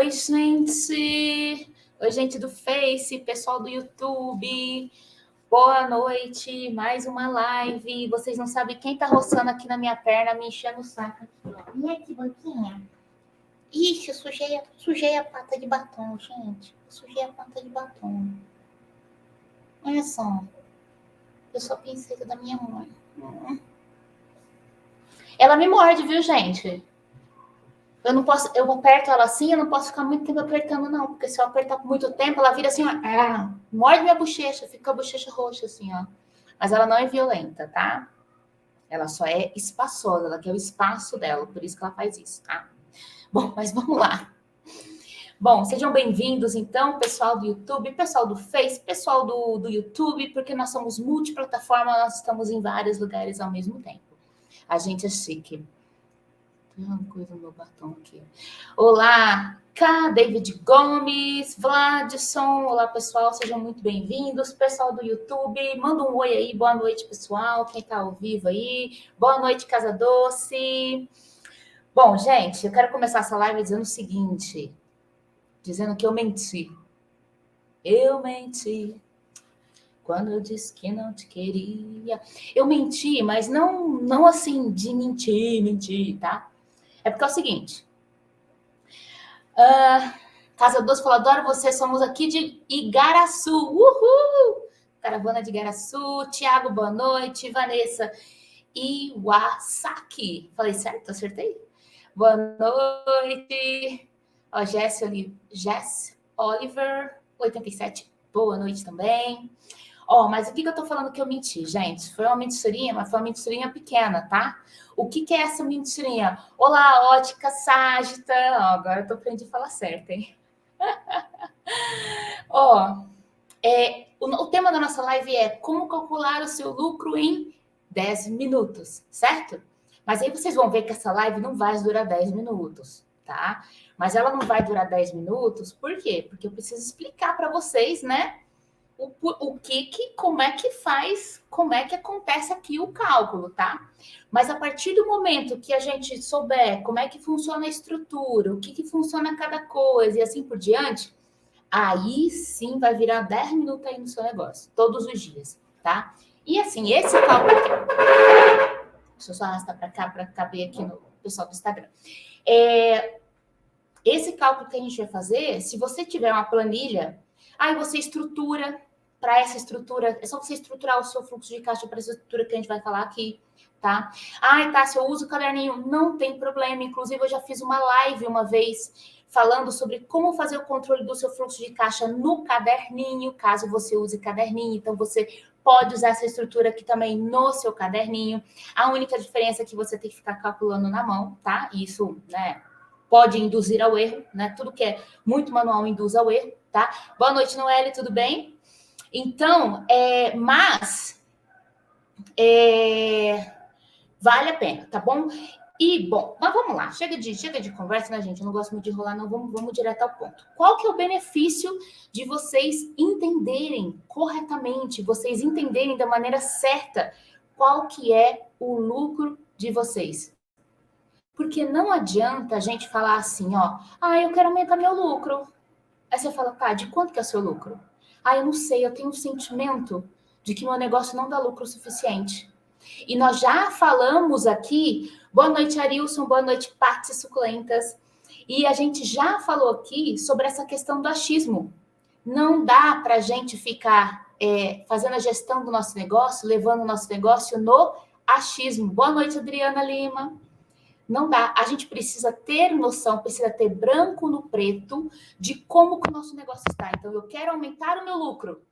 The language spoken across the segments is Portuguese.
Oi, gente! Oi, gente do Face, pessoal do YouTube. Boa noite, mais uma live. Vocês não sabem quem tá roçando aqui na minha perna, me enchendo o saco. Vem aqui, banquinha. Ixi, eu sujei a pata de batom, gente. Sujei a pata de batom. Olha só. Eu sou a princesa da minha mãe. Ela me morde, viu, gente? Eu não posso, eu aperto ela assim, eu não posso ficar muito tempo apertando, não, porque se eu apertar por muito tempo, ela vira assim, ó, morde minha bochecha, fica a bochecha roxa, assim, ó. Mas ela não é violenta, tá? Ela só é espaçosa, ela quer o espaço dela, por isso que ela faz isso, tá? Bom, mas vamos lá. Bom, sejam bem-vindos, então, pessoal do YouTube, pessoal do Face, pessoal do YouTube, porque nós somos multiplataforma, nós estamos em vários lugares ao mesmo tempo. A gente é chique. Tem uma coisa no meu batom aqui. Olá, David Gomes, Vladson. Olá, pessoal, sejam muito bem-vindos. Pessoal do YouTube, manda um oi aí. Boa noite, pessoal. Quem está ao vivo aí. Boa noite, Casa Doce. Bom, gente, eu quero começar essa live dizendo o seguinte. Dizendo que eu menti. Eu menti. Quando eu disse que não te queria. Eu menti, mas não assim de mentir, tá? É porque é o seguinte. Casa Doce falou, adoro você, somos aqui de Igaraçu. Uhul! Caravana de Igaraçu. Tiago, boa noite. Vanessa Iwasaki. Falei certo? Acertei? Boa noite. Ó, Jess Oliver, 87. Boa noite também. Ó, mas o que eu tô falando que eu menti, gente? Foi uma mentirinha, mas foi uma mentirinha pequena, tá? O que é essa mentirinha? Olá, ótica Ságita. Ó, agora eu tô aprendendo a falar certo, hein? Ó, o tema da nossa live é como calcular o seu lucro em 10 minutos, certo? Mas aí vocês vão ver que essa live não vai durar 10 minutos, tá? Mas ela não vai durar 10 minutos, por quê? Porque eu preciso explicar para vocês, né? Como é que faz, como é que acontece aqui o cálculo, tá? Mas a partir do momento que a gente souber como é que funciona a estrutura, o que funciona cada coisa e assim por diante, aí sim vai virar 10 minutos aí no seu negócio, todos os dias, tá? E assim, esse cálculo aqui, deixa eu só arrastar para cá para caber aqui no pessoal do Instagram. Esse cálculo que a gente vai fazer, se você tiver uma planilha, aí você estrutura para essa estrutura, é só você estruturar o seu fluxo de caixa para essa estrutura que a gente vai falar aqui, tá? Tá, se eu uso o caderninho, não tem problema. Inclusive, eu já fiz uma live uma vez falando sobre como fazer o controle do seu fluxo de caixa no caderninho, caso você use caderninho. Então, você pode usar essa estrutura aqui também no seu caderninho. A única diferença é que você tem que ficar calculando na mão, tá? Isso, né, pode induzir ao erro, né? Tudo que é muito manual induz ao erro, tá? Boa noite, Noelle, tudo bem? Então, vale a pena, tá bom? E, bom, mas vamos lá, chega de conversa, né, gente? Eu não gosto muito de enrolar, não, vamos direto ao ponto. Qual que é o benefício de vocês entenderem corretamente, vocês entenderem da maneira certa qual que é o lucro de vocês? Porque não adianta a gente falar assim, ó, eu quero aumentar meu lucro. Aí você fala, tá, de quanto que é o seu lucro? Eu não sei, eu tenho um sentimento de que meu negócio não dá lucro o suficiente. E nós já falamos aqui, boa noite, Arilson, boa noite, Paty Suculentas, e a gente já falou aqui sobre essa questão do achismo. Não dá para a gente ficar fazendo a gestão do nosso negócio, levando o nosso negócio no achismo. Boa noite, Adriana Lima. Não dá. A gente precisa ter noção, precisa ter branco no preto de como que o nosso negócio está. Então, eu quero aumentar o meu lucro.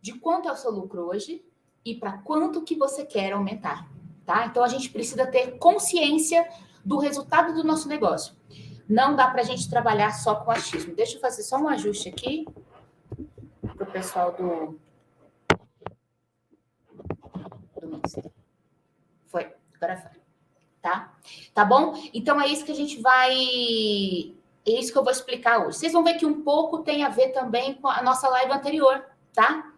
De quanto é o seu lucro hoje e para quanto que você quer aumentar, tá? Então, a gente precisa ter consciência do resultado do nosso negócio. Não dá para a gente trabalhar só com achismo. Deixa eu fazer só um ajuste aqui para o pessoal do Insta. Foi, agora foi. Tá bom? Então é isso que a gente vai. É isso que eu vou explicar hoje. Vocês vão ver que um pouco tem a ver também com a nossa live anterior, tá?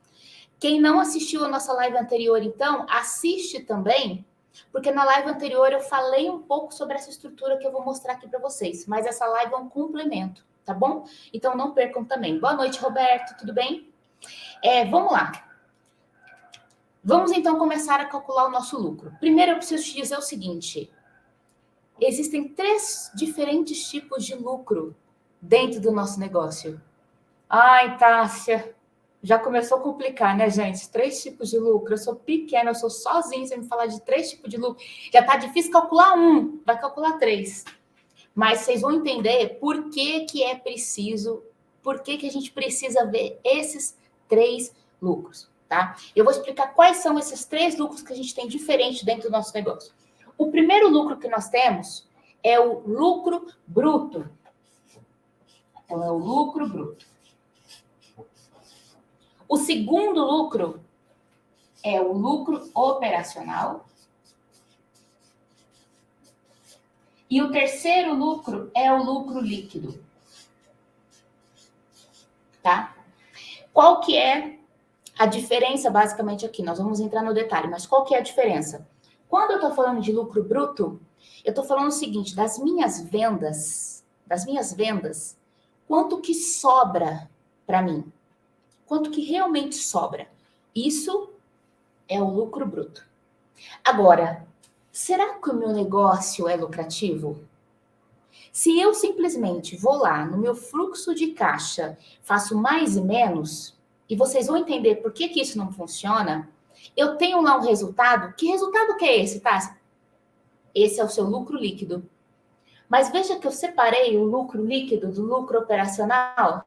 Quem não assistiu a nossa live anterior, então, assiste também, porque na live anterior eu falei um pouco sobre essa estrutura que eu vou mostrar aqui para vocês, mas essa live é um complemento, tá bom? Então, não percam também. Boa noite, Roberto, tudo bem? Vamos lá. Vamos, então, começar a calcular o nosso lucro. Primeiro, eu preciso te dizer o seguinte. Existem 3 diferentes tipos de lucro dentro do nosso negócio. Ai, Tássia, já começou a complicar, né, gente? 3 tipos de lucro. Eu sou pequena, eu sou sozinha, você me falar de 3 tipos de lucro. Já tá difícil calcular um, vai calcular 3. Mas vocês vão entender por que que é preciso, por que que a gente precisa ver esses 3 lucros, tá? Eu vou explicar quais são esses 3 lucros que a gente tem diferente dentro do nosso negócio. O primeiro lucro que nós temos é o lucro bruto. Então, é o lucro bruto. O segundo lucro é o lucro operacional. E o terceiro lucro é o lucro líquido. Tá? Qual que é a diferença, basicamente, aqui? Nós vamos entrar no detalhe, mas qual que é a diferença? Quando eu estou falando de lucro bruto, eu estou falando o seguinte, das minhas vendas, quanto que sobra para mim? Quanto que realmente sobra? Isso é o lucro bruto. Agora, será que o meu negócio é lucrativo? Se eu simplesmente vou lá no meu fluxo de caixa, faço mais e menos, e vocês vão entender por que que isso não funciona, eu tenho lá um resultado. Que resultado que é esse, tá? Esse é o seu lucro líquido. Mas veja que eu separei o lucro líquido do lucro operacional.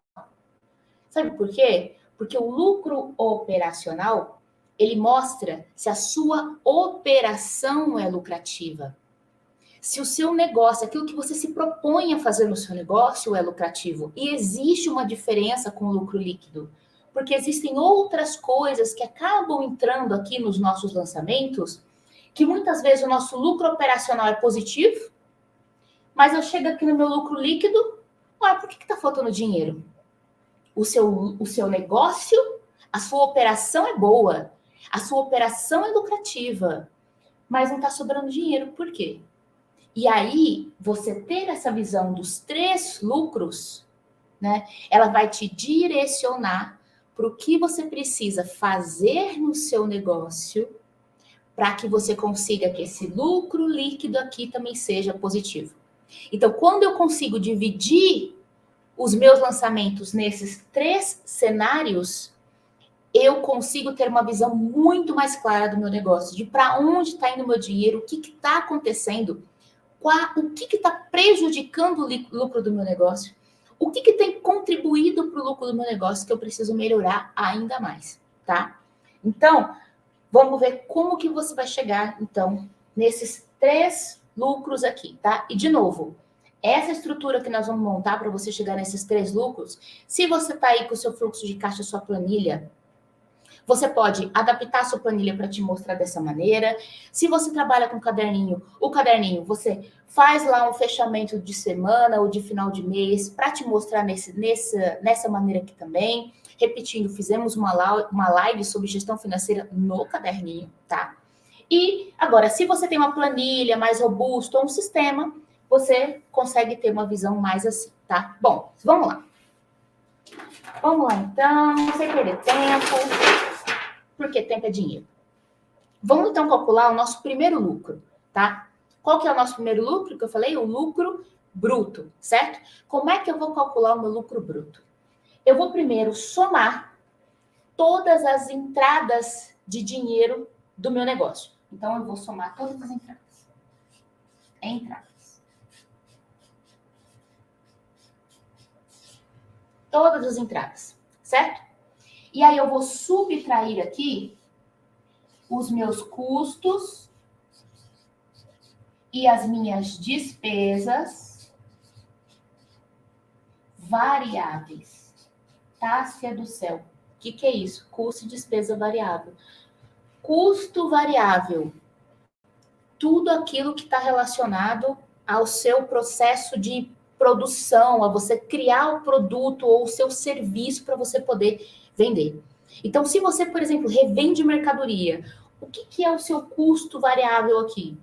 Sabe por quê? Porque o lucro operacional, ele mostra se a sua operação é lucrativa. Se o seu negócio, aquilo que você se propõe a fazer no seu negócio é lucrativo. E existe uma diferença com o lucro líquido. Porque existem outras coisas que acabam entrando aqui nos nossos lançamentos, que muitas vezes o nosso lucro operacional é positivo, mas eu chego aqui no meu lucro líquido, por que está faltando dinheiro? O seu negócio, a sua operação é boa, a sua operação é lucrativa, mas não está sobrando dinheiro. Por quê? E aí, você ter essa visão dos 3 lucros, né? Ela vai te direcionar para o que você precisa fazer no seu negócio para que você consiga que esse lucro líquido aqui também seja positivo. Então, quando eu consigo dividir os meus lançamentos nesses 3 cenários, eu consigo ter uma visão muito mais clara do meu negócio, de para onde está indo o meu dinheiro, o que está acontecendo, o que está prejudicando o lucro do meu negócio, o que tem contribuído para o lucro do meu negócio que eu preciso melhorar ainda mais, tá? Então, vamos ver como que você vai chegar, então, nesses 3 lucros aqui, tá? E, de novo, essa estrutura que nós vamos montar para você chegar nesses 3 lucros, se você está aí com o seu fluxo de caixa, sua planilha, você pode adaptar a sua planilha para te mostrar dessa maneira. Se você trabalha com o caderninho, você faz lá um fechamento de semana ou de final de mês para te mostrar nessa maneira aqui também. Repetindo, fizemos uma live sobre gestão financeira no caderninho, tá? E agora, se você tem uma planilha mais robusta ou um sistema, você consegue ter uma visão mais assim, tá? Bom, vamos lá. Vamos lá, então, sem perder tempo, porque tempo é dinheiro. Vamos, então, calcular o nosso primeiro lucro, tá? Qual que é o nosso primeiro lucro? Que eu falei? O lucro bruto, certo? Como é que eu vou calcular o meu lucro bruto? Eu vou primeiro somar todas as entradas de dinheiro do meu negócio. Então, eu vou somar todas as entradas. Todas as entradas, certo? E aí eu vou subtrair aqui os meus custos e as minhas despesas variáveis. Tássia do céu. O que é isso? Custo e despesa variável. Custo variável. Tudo aquilo que está relacionado ao seu processo de produção, a você criar o produto ou o seu serviço para você poder vender. Então, se você, por exemplo, revende mercadoria, o que é o seu custo variável aqui?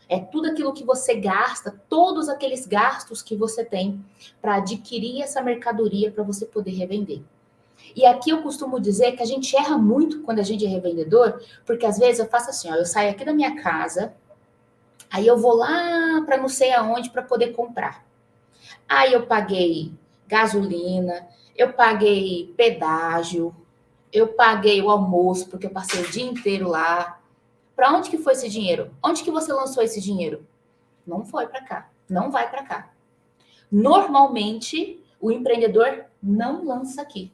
É tudo aquilo que você gasta, todos aqueles gastos que você tem para adquirir essa mercadoria para você poder revender. E aqui eu costumo dizer que a gente erra muito quando a gente é revendedor, porque às vezes eu faço assim, ó, eu saio aqui da minha casa, aí eu vou lá para não sei aonde para poder comprar. Aí eu paguei gasolina, eu paguei pedágio, eu paguei o almoço, porque eu passei o dia inteiro lá. Para onde que foi esse dinheiro? Onde que você lançou esse dinheiro? Não foi para cá, não vai para cá. Normalmente, o empreendedor não lança aqui.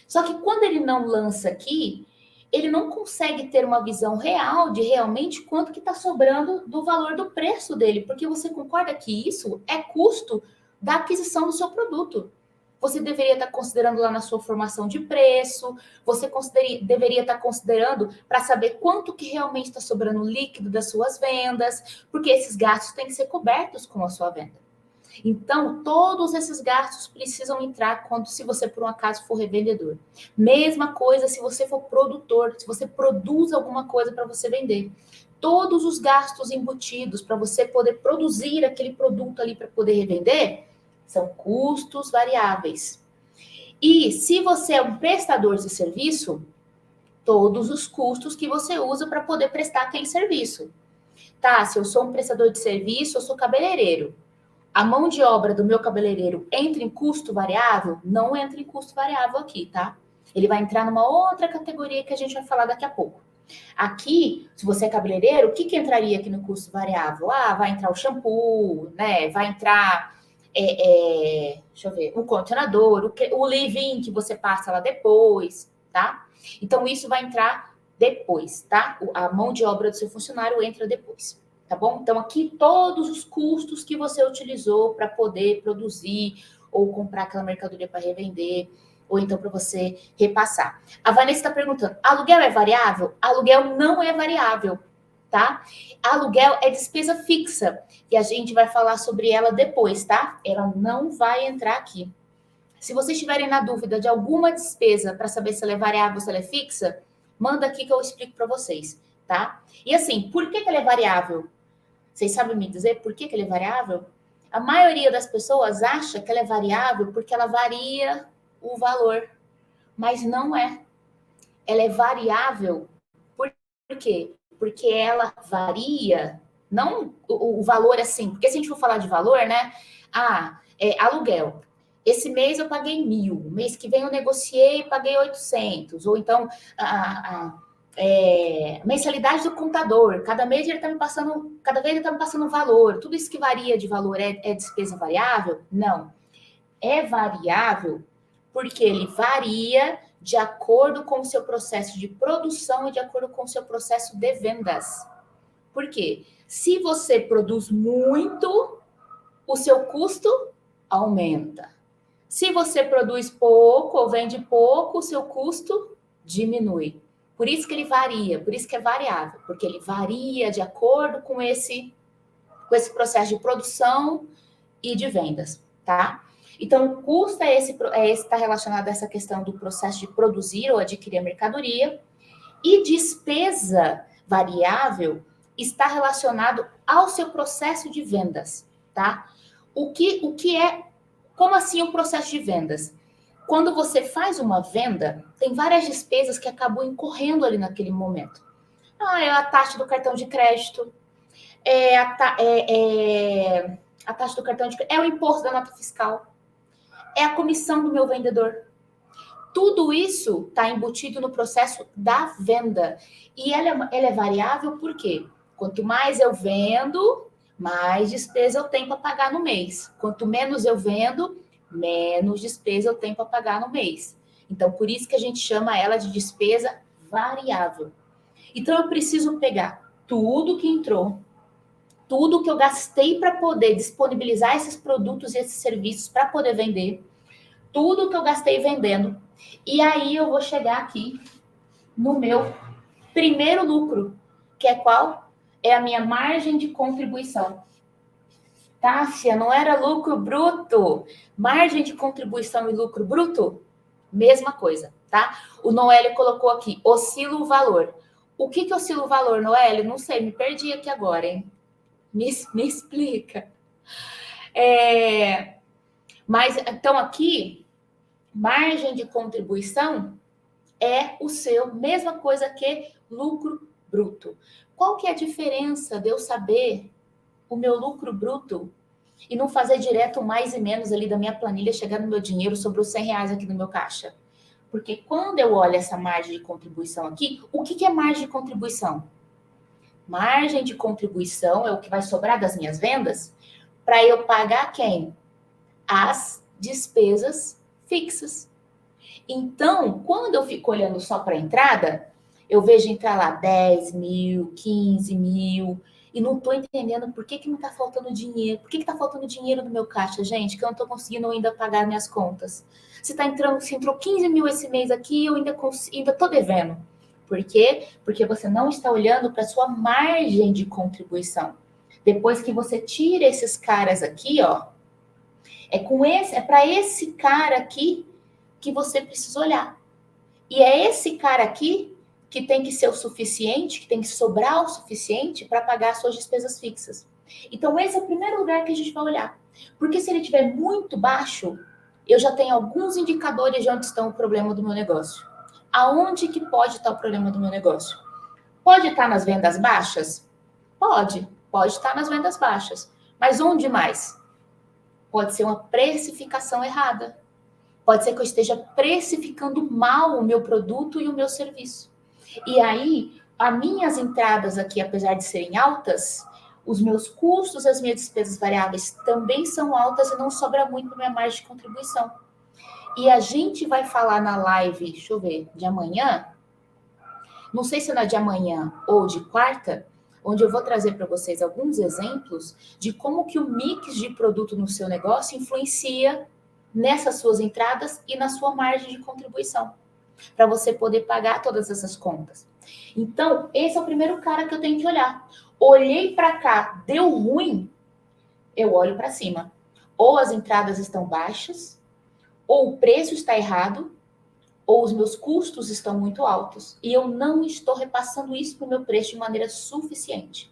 Só que quando ele não lança aqui, ele não consegue ter uma visão real de realmente quanto que está sobrando do valor do preço dele, porque você concorda que isso é custo da aquisição do seu produto. Você deveria estar considerando lá na sua formação de preço, você deveria estar considerando para saber quanto que realmente está sobrando líquido das suas vendas, porque esses gastos têm que ser cobertos com a sua venda. Então, todos esses gastos precisam entrar quando, se você por um acaso for revendedor. Mesma coisa se você for produtor, se você produz alguma coisa para você vender. Todos os gastos embutidos para você poder produzir aquele produto ali para poder revender são custos variáveis. E se você é um prestador de serviço, todos os custos que você usa para poder prestar aquele serviço. Tá, se eu sou um prestador de serviço, eu sou cabeleireiro. A mão de obra do meu cabeleireiro entra em custo variável? Não entra em custo variável aqui, tá? Ele vai entrar numa outra categoria que a gente vai falar daqui a pouco. Aqui, se você é cabeleireiro, o que entraria aqui no custo variável? Ah, vai entrar o shampoo, né? Vai entrar, deixa eu ver, o condicionador, o leave-in que você passa lá depois, tá? Então, isso vai entrar depois, tá? A mão de obra do seu funcionário entra depois. Tá bom? Então, aqui todos os custos que você utilizou para poder produzir ou comprar aquela mercadoria para revender, ou então para você repassar. A Vanessa está perguntando: aluguel é variável? Aluguel não é variável, tá? Aluguel é despesa fixa e a gente vai falar sobre ela depois, tá? Ela não vai entrar aqui. Se vocês tiverem na dúvida de alguma despesa para saber se ela é variável ou se ela é fixa, manda aqui que eu explico para vocês, tá? E assim, por que ela é variável? Vocês sabem me dizer por que ela é variável? A maioria das pessoas acha que ela é variável porque ela varia o valor, mas não é. Ela é variável por quê? Porque ela varia, não o valor assim, porque se a gente for falar de valor, né? Aluguel. Esse mês eu paguei 1.000, mês que vem eu negociei e paguei 800, ou então mensalidade do contador, cada mês ele está me passando, cada vez ele está me passando valor, tudo isso que varia de valor é despesa variável? Não. É variável porque ele varia de acordo com o seu processo de produção e de acordo com o seu processo de vendas. Por quê? Se você produz muito, o seu custo aumenta. Se você produz pouco ou vende pouco, o seu custo diminui. Por isso que ele varia, por isso que é variável, porque ele varia de acordo com esse processo de produção e de vendas, tá? Então, o custo está relacionado a essa questão do processo de produzir ou adquirir a mercadoria, e despesa variável está relacionado ao seu processo de vendas, tá? O que é, como assim o processo de vendas? Quando você faz uma venda, tem várias despesas que acabam incorrendo ali naquele momento. É a taxa do cartão de crédito, a taxa do cartão de crédito, é o imposto da nota fiscal, é a comissão do meu vendedor. Tudo isso está embutido no processo da venda. E ela é variável por quê? Quanto mais eu vendo, mais despesa eu tenho para pagar no mês. Quanto menos eu vendo, menos despesa eu tenho para pagar no mês. Então, por isso que a gente chama ela de despesa variável. Então, eu preciso pegar tudo que entrou, tudo que eu gastei para poder disponibilizar esses produtos e esses serviços para poder vender, tudo que eu gastei vendendo, e aí eu vou chegar aqui no meu primeiro lucro, que é qual? É a minha margem de contribuição. Tássia, não era lucro bruto? Margem de contribuição e lucro bruto? Mesma coisa, tá? O Noélio colocou aqui, oscila o valor. O que oscila o valor, Noélio? Não sei, me perdi aqui agora, hein? Me explica. Mas, então, aqui, margem de contribuição é o seu, mesma coisa que lucro bruto. Qual que é a diferença de eu saber o meu lucro bruto e não fazer direto mais e menos ali da minha planilha, chegar no meu dinheiro, sobrou R$100 aqui no meu caixa? Porque quando eu olho essa margem de contribuição aqui, o que é margem de contribuição? Margem de contribuição é o que vai sobrar das minhas vendas para eu pagar quem? As despesas fixas. Então, quando eu fico olhando só para a entrada, eu vejo entrar lá 10 mil, 15 mil, e não estou entendendo por que não está faltando dinheiro. Por que está faltando dinheiro no meu caixa, gente? Que eu não estou conseguindo ainda pagar minhas contas. Se entrou 15 mil esse mês aqui, eu ainda estou devendo. Por quê? Porque você não está olhando para a sua margem de contribuição. Depois que você tira esses caras aqui, ó, é para esse cara aqui que você precisa olhar. E é esse cara aqui que tem que ser o suficiente, que tem que sobrar o suficiente para pagar as suas despesas fixas. Então, esse é o primeiro lugar que a gente vai olhar. Porque se ele estiver muito baixo, eu já tenho alguns indicadores de onde estão o problema do meu negócio. Aonde que pode estar o problema do meu negócio? Pode estar nas vendas baixas? Pode estar nas vendas baixas. Mas onde mais? Pode ser uma precificação errada. Pode ser que eu esteja precificando mal o meu produto e o meu serviço. E aí, as minhas entradas aqui, apesar de serem altas, os meus custos, as minhas despesas variáveis também são altas e não sobra muito para minha margem de contribuição. E a gente vai falar na live, deixa eu ver, de amanhã, não sei se é na de amanhã ou de quarta, onde eu vou trazer para vocês alguns exemplos de como que o mix de produto no seu negócio influencia nessas suas entradas e na sua margem de contribuição, para você poder pagar todas essas contas. Então, esse é o primeiro cara que eu tenho que olhar. Olhei para cá, deu ruim, eu olho para cima. Ou as entradas estão baixas, ou o preço está errado, ou os meus custos estão muito altos e eu não estou repassando isso para o meu preço de maneira suficiente,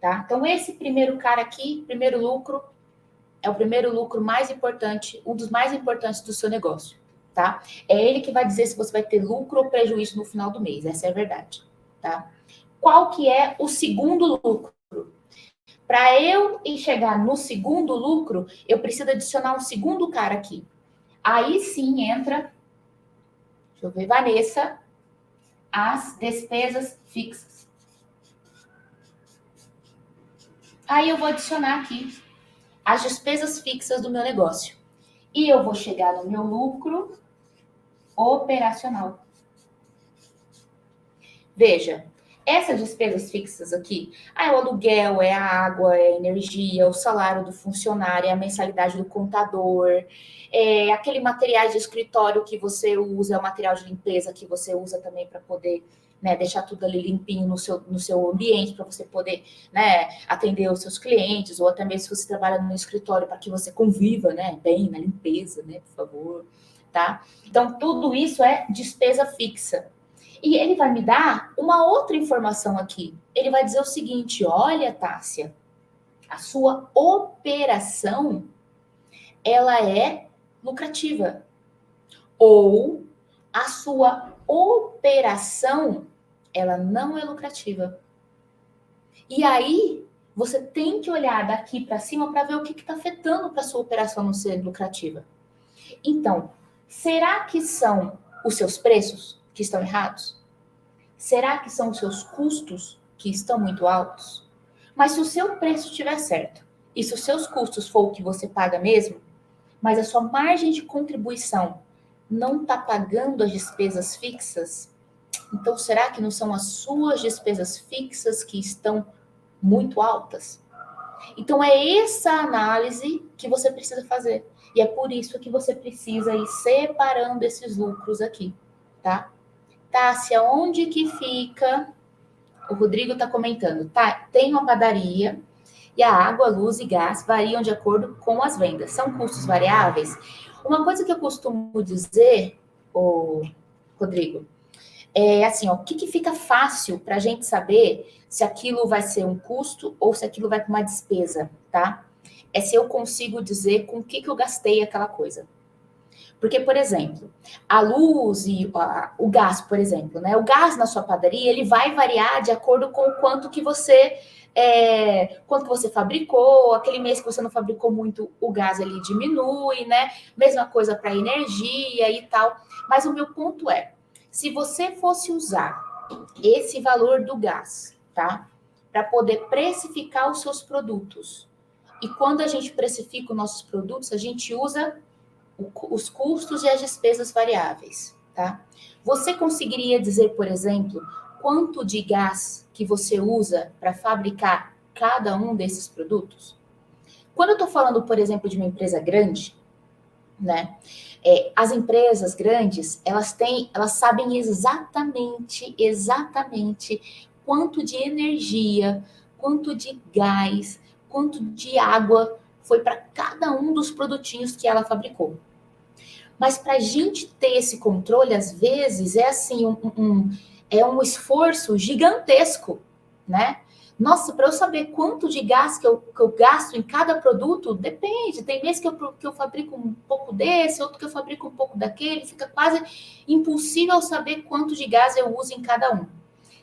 tá? Então, esse primeiro cara aqui, primeiro lucro, é o primeiro lucro mais importante, um dos mais importantes do seu negócio, tá? É ele que vai dizer se você vai ter lucro ou prejuízo no final do mês, essa é a verdade, tá? Qual que é o segundo lucro? Para eu chegar no segundo lucro, eu preciso adicionar um segundo cara aqui. Aí sim entra, deixa eu ver, Vanessa, as despesas fixas. Aí eu vou adicionar aqui as despesas fixas do meu negócio. E eu vou chegar no meu lucro operacional. Veja, essas despesas fixas aqui, é o aluguel, é a água, é a energia, o salário do funcionário, é a mensalidade do contador, é aquele material de escritório que você usa, é o material de limpeza que você usa também para poder, né, deixar tudo ali limpinho no seu ambiente, para você poder, né, atender os seus clientes, ou até mesmo se você trabalha no escritório, para que você conviva, né, bem na limpeza, né, por favor, tá? Então, tudo isso é despesa fixa. E ele vai me dar uma outra informação aqui. Ele vai dizer o seguinte: olha, Tássia, a sua operação, ela é lucrativa. Ou a sua operação, ela não é lucrativa. E aí, você tem que olhar daqui para cima para ver o que está afetando para a sua operação não ser lucrativa. Então, será que são os seus preços que estão errados? Será que são os seus custos que estão muito altos? Mas se o seu preço estiver certo, e se os seus custos for o que você paga mesmo, mas a sua margem de contribuição não está pagando as despesas fixas, então será que não são as suas despesas fixas que estão muito altas? Então é essa análise que você precisa fazer. E é por isso que você precisa ir separando esses lucros aqui, tá? Tássia, onde que fica? O Rodrigo está comentando. Tá, tem uma padaria e a água, luz e gás variam de acordo com as vendas. São custos variáveis? Uma coisa que eu costumo dizer, Rodrigo, é assim, ó, o que fica fácil para a gente saber se aquilo vai ser um custo ou se aquilo vai para uma despesa, tá? É se eu consigo dizer com o que eu gastei aquela coisa. Porque, por exemplo, a luz e o gás, por exemplo, né? O gás na sua padaria, ele vai variar de acordo com o quanto que você fabricou. Aquele mês que você não fabricou muito, o gás ali diminui, né? Mesma coisa para energia e tal. Mas o meu ponto é, se você fosse usar esse valor do gás, tá? Para poder precificar os seus produtos. E quando a gente precifica os nossos produtos, a gente usa os custos e as despesas variáveis, tá? Você conseguiria dizer, por exemplo, quanto de gás que você usa para fabricar cada um desses produtos? Quando eu estou falando, por exemplo, de uma empresa grande, né? As empresas grandes, elas sabem exatamente quanto de energia, quanto de gás, quanto de água foi para cada um dos produtinhos que ela fabricou. Mas para a gente ter esse controle, às vezes, é assim, um esforço gigantesco, né? Nossa, para eu saber quanto de gás que eu gasto em cada produto, depende. Tem mês que eu fabrico um pouco desse, outro que eu fabrico um pouco daquele, fica quase impossível saber quanto de gás eu uso em cada um.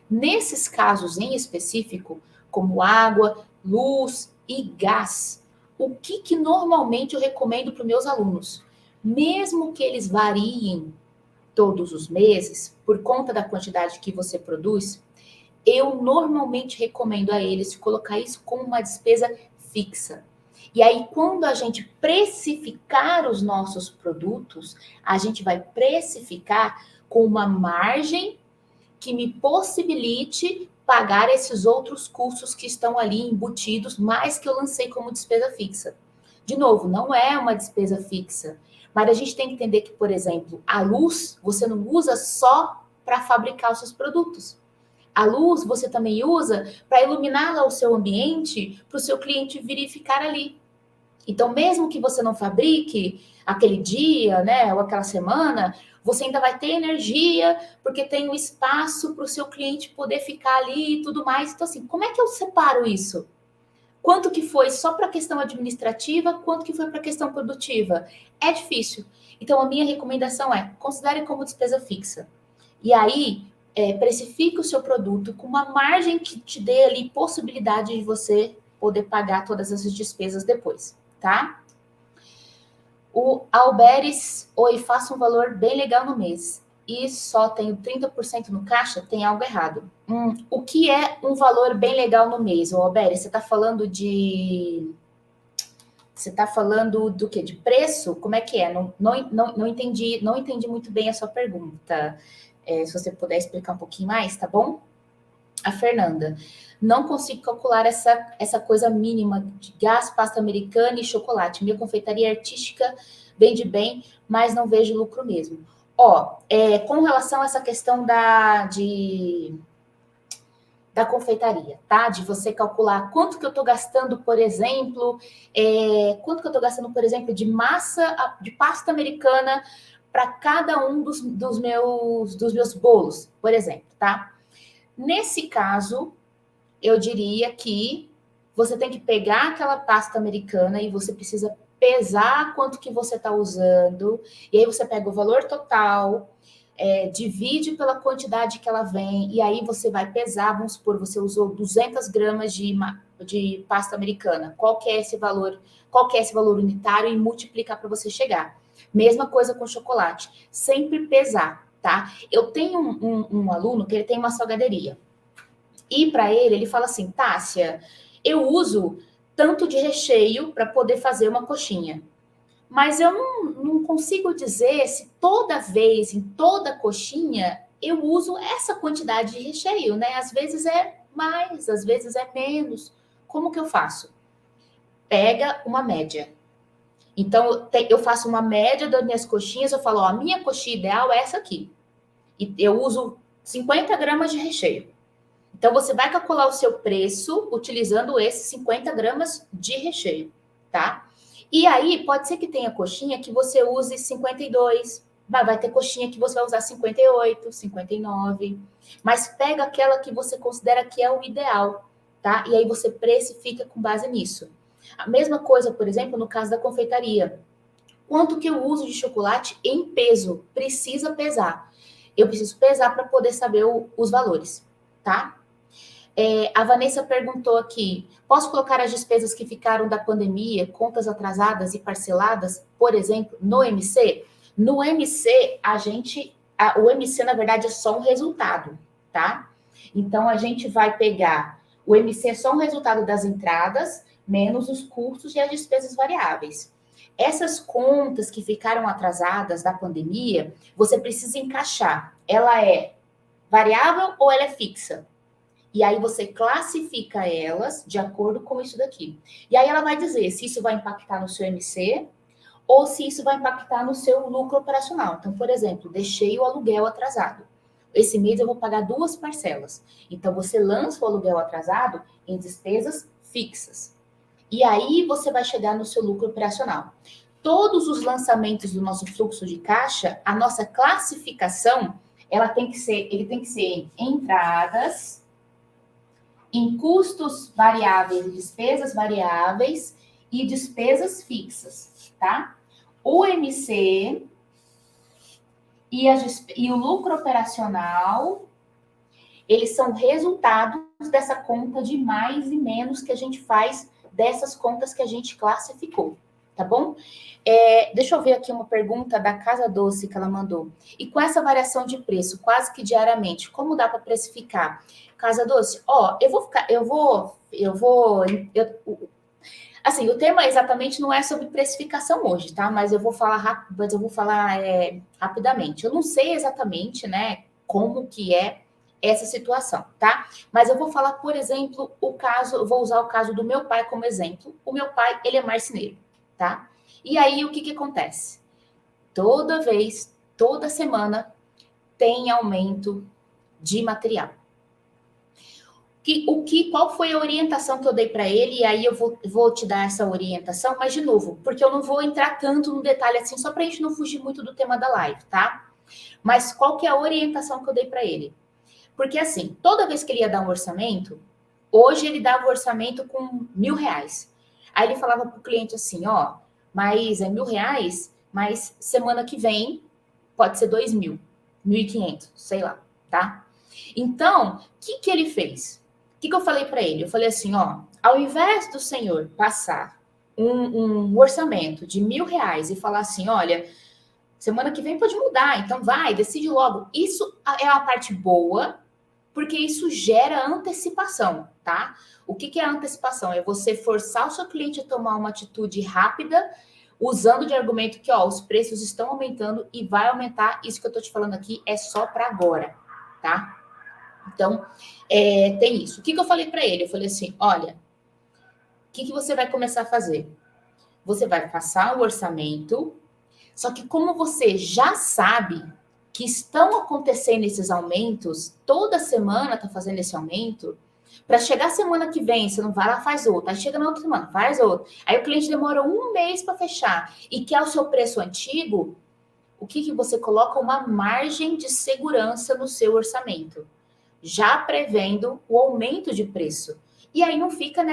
Nesses casos em específico, como água, luz e gás, o que normalmente eu recomendo para os meus alunos? Mesmo que eles variem todos os meses, por conta da quantidade que você produz, eu normalmente recomendo a eles colocar isso como uma despesa fixa. E aí, quando a gente precificar os nossos produtos, a gente vai precificar com uma margem que me possibilite pagar esses outros custos que estão ali embutidos, mas que eu lancei como despesa fixa. De novo, não é uma despesa fixa, mas a gente tem que entender que, por exemplo, a luz você não usa só para fabricar os seus produtos. A luz você também usa para iluminar o seu ambiente, para o seu cliente vir e ficar ali. Então, mesmo que você não fabrique aquele dia, né, ou aquela semana, você ainda vai ter energia, porque tem um espaço para o seu cliente poder ficar ali e tudo mais. Então, assim, como é que eu separo isso? Quanto que foi só para a questão administrativa, quanto que foi para a questão produtiva? É difícil. Então, a minha recomendação é, considere como despesa fixa. E aí, precifique o seu produto com uma margem que te dê ali possibilidade de você poder pagar todas essas despesas depois, tá? O Alberes, oi, faço um valor bem legal no mês e só tenho 30% no caixa, tem algo errado. O que é um valor bem legal no mês, Alberes? Você está falando de... Você está falando do quê? De preço? Como é que é? Não entendi muito bem a sua pergunta. Se você puder explicar um pouquinho mais, tá bom? A Fernanda, não consigo calcular essa coisa mínima de gás, pasta americana e chocolate. Minha confeitaria artística vende bem, mas não vejo lucro mesmo. Com relação a essa questão da confeitaria, tá? De você calcular quanto que eu estou gastando, por exemplo, de massa, de pasta americana para cada um dos meus bolos, por exemplo, tá? Nesse caso, eu diria que você tem que pegar aquela pasta americana e você precisa pesar quanto que você está usando, e aí você pega o valor total, divide pela quantidade que ela vem, e aí você vai pesar, vamos supor, você usou 200 gramas de pasta americana, qual que é esse valor unitário e multiplicar para você chegar. Mesma coisa com chocolate, sempre pesar, tá? Eu tenho um aluno que ele tem uma salgaderia, e para ele fala assim, Tássia, eu uso tanto de recheio para poder fazer uma coxinha. Mas eu não consigo dizer se toda vez, em toda coxinha, eu uso essa quantidade de recheio, né? Às vezes é mais, às vezes é menos. Como que eu faço? Pega uma média. Então, eu faço uma média das minhas coxinhas, eu falo, a minha coxinha ideal é essa aqui. E eu uso 50 gramas de recheio. Então, você vai calcular o seu preço utilizando esses 50 gramas de recheio, tá? E aí, pode ser que tenha coxinha que você use 52, Mas vai ter coxinha que você vai usar 58, 59, mas pega aquela que você considera que é o ideal, tá? E aí você precifica com base nisso. A mesma coisa, por exemplo, no caso da confeitaria. Quanto que eu uso de chocolate em peso? Precisa pesar. Eu preciso pesar para poder saber os valores, tá? A Vanessa perguntou aqui: posso colocar as despesas que ficaram da pandemia, contas atrasadas e parceladas, por exemplo, no MC? No MC, o MC, na verdade, é só um resultado, tá? Então, a gente vai pegar, o MC é só um resultado das entradas, menos os custos e as despesas variáveis. Essas contas que ficaram atrasadas da pandemia, você precisa encaixar. Ela é variável ou ela é fixa? E aí você classifica elas de acordo com isso daqui. E aí ela vai dizer se isso vai impactar no seu MC ou se isso vai impactar no seu lucro operacional. Então, por exemplo, deixei o aluguel atrasado. Esse mês eu vou pagar 2 parcelas. Então, você lança o aluguel atrasado em despesas fixas. E aí você vai chegar no seu lucro operacional. Todos os lançamentos do nosso fluxo de caixa, a nossa classificação, ele tem que ser em entradas, em custos variáveis, despesas variáveis e despesas fixas, tá? O MC e o lucro operacional, eles são resultados dessa conta de mais e menos que a gente faz dessas contas que a gente classificou, tá bom? Deixa eu ver aqui uma pergunta da Casa Doce que ela mandou. E com essa variação de preço quase que diariamente, como dá para precificar? Casa Doce, assim, o tema exatamente não é sobre precificação hoje, tá? Mas eu vou falar rapidamente. Eu não sei exatamente, né, como que é essa situação, tá? Mas eu vou falar, por exemplo, eu vou usar o caso do meu pai como exemplo. O meu pai, ele é marceneiro, tá? E aí, o que acontece? Toda semana, tem aumento de material. Qual foi a orientação que eu dei para ele? E aí eu vou te dar essa orientação, mas de novo, porque eu não vou entrar tanto no detalhe assim, só para a gente não fugir muito do tema da live, tá? Mas qual que é a orientação que eu dei para ele? Porque assim, toda vez que ele ia dar um orçamento, hoje ele dava o orçamento com R$1.000. Aí ele falava para o cliente assim, ó, mas é R$1.000, mas semana que vem pode ser 2.000, 1.500, sei lá, tá? Então, o que ele fez? O que eu falei para ele? Eu falei assim, ó, ao invés do senhor passar um orçamento de R$1.000 e falar assim, olha, semana que vem pode mudar, então vai, decide logo. Isso é a parte boa, porque isso gera antecipação, tá? O que é a antecipação? É você forçar o seu cliente a tomar uma atitude rápida, usando de argumento que, ó, os preços estão aumentando e vai aumentar. Isso que eu tô te falando aqui é só para agora, tá? Então, tem isso. O que eu falei para ele? Eu falei assim, olha, o que você vai começar a fazer? Você vai passar o orçamento, só que como você já sabe que estão acontecendo esses aumentos, toda semana está fazendo esse aumento, para chegar semana que vem, você não vai lá, faz outra, aí chega na outra semana, faz outra. Aí o cliente demora um mês para fechar e quer o seu preço antigo, o que você coloca? Uma margem de segurança no seu orçamento, já prevendo o aumento de preço. E aí não fica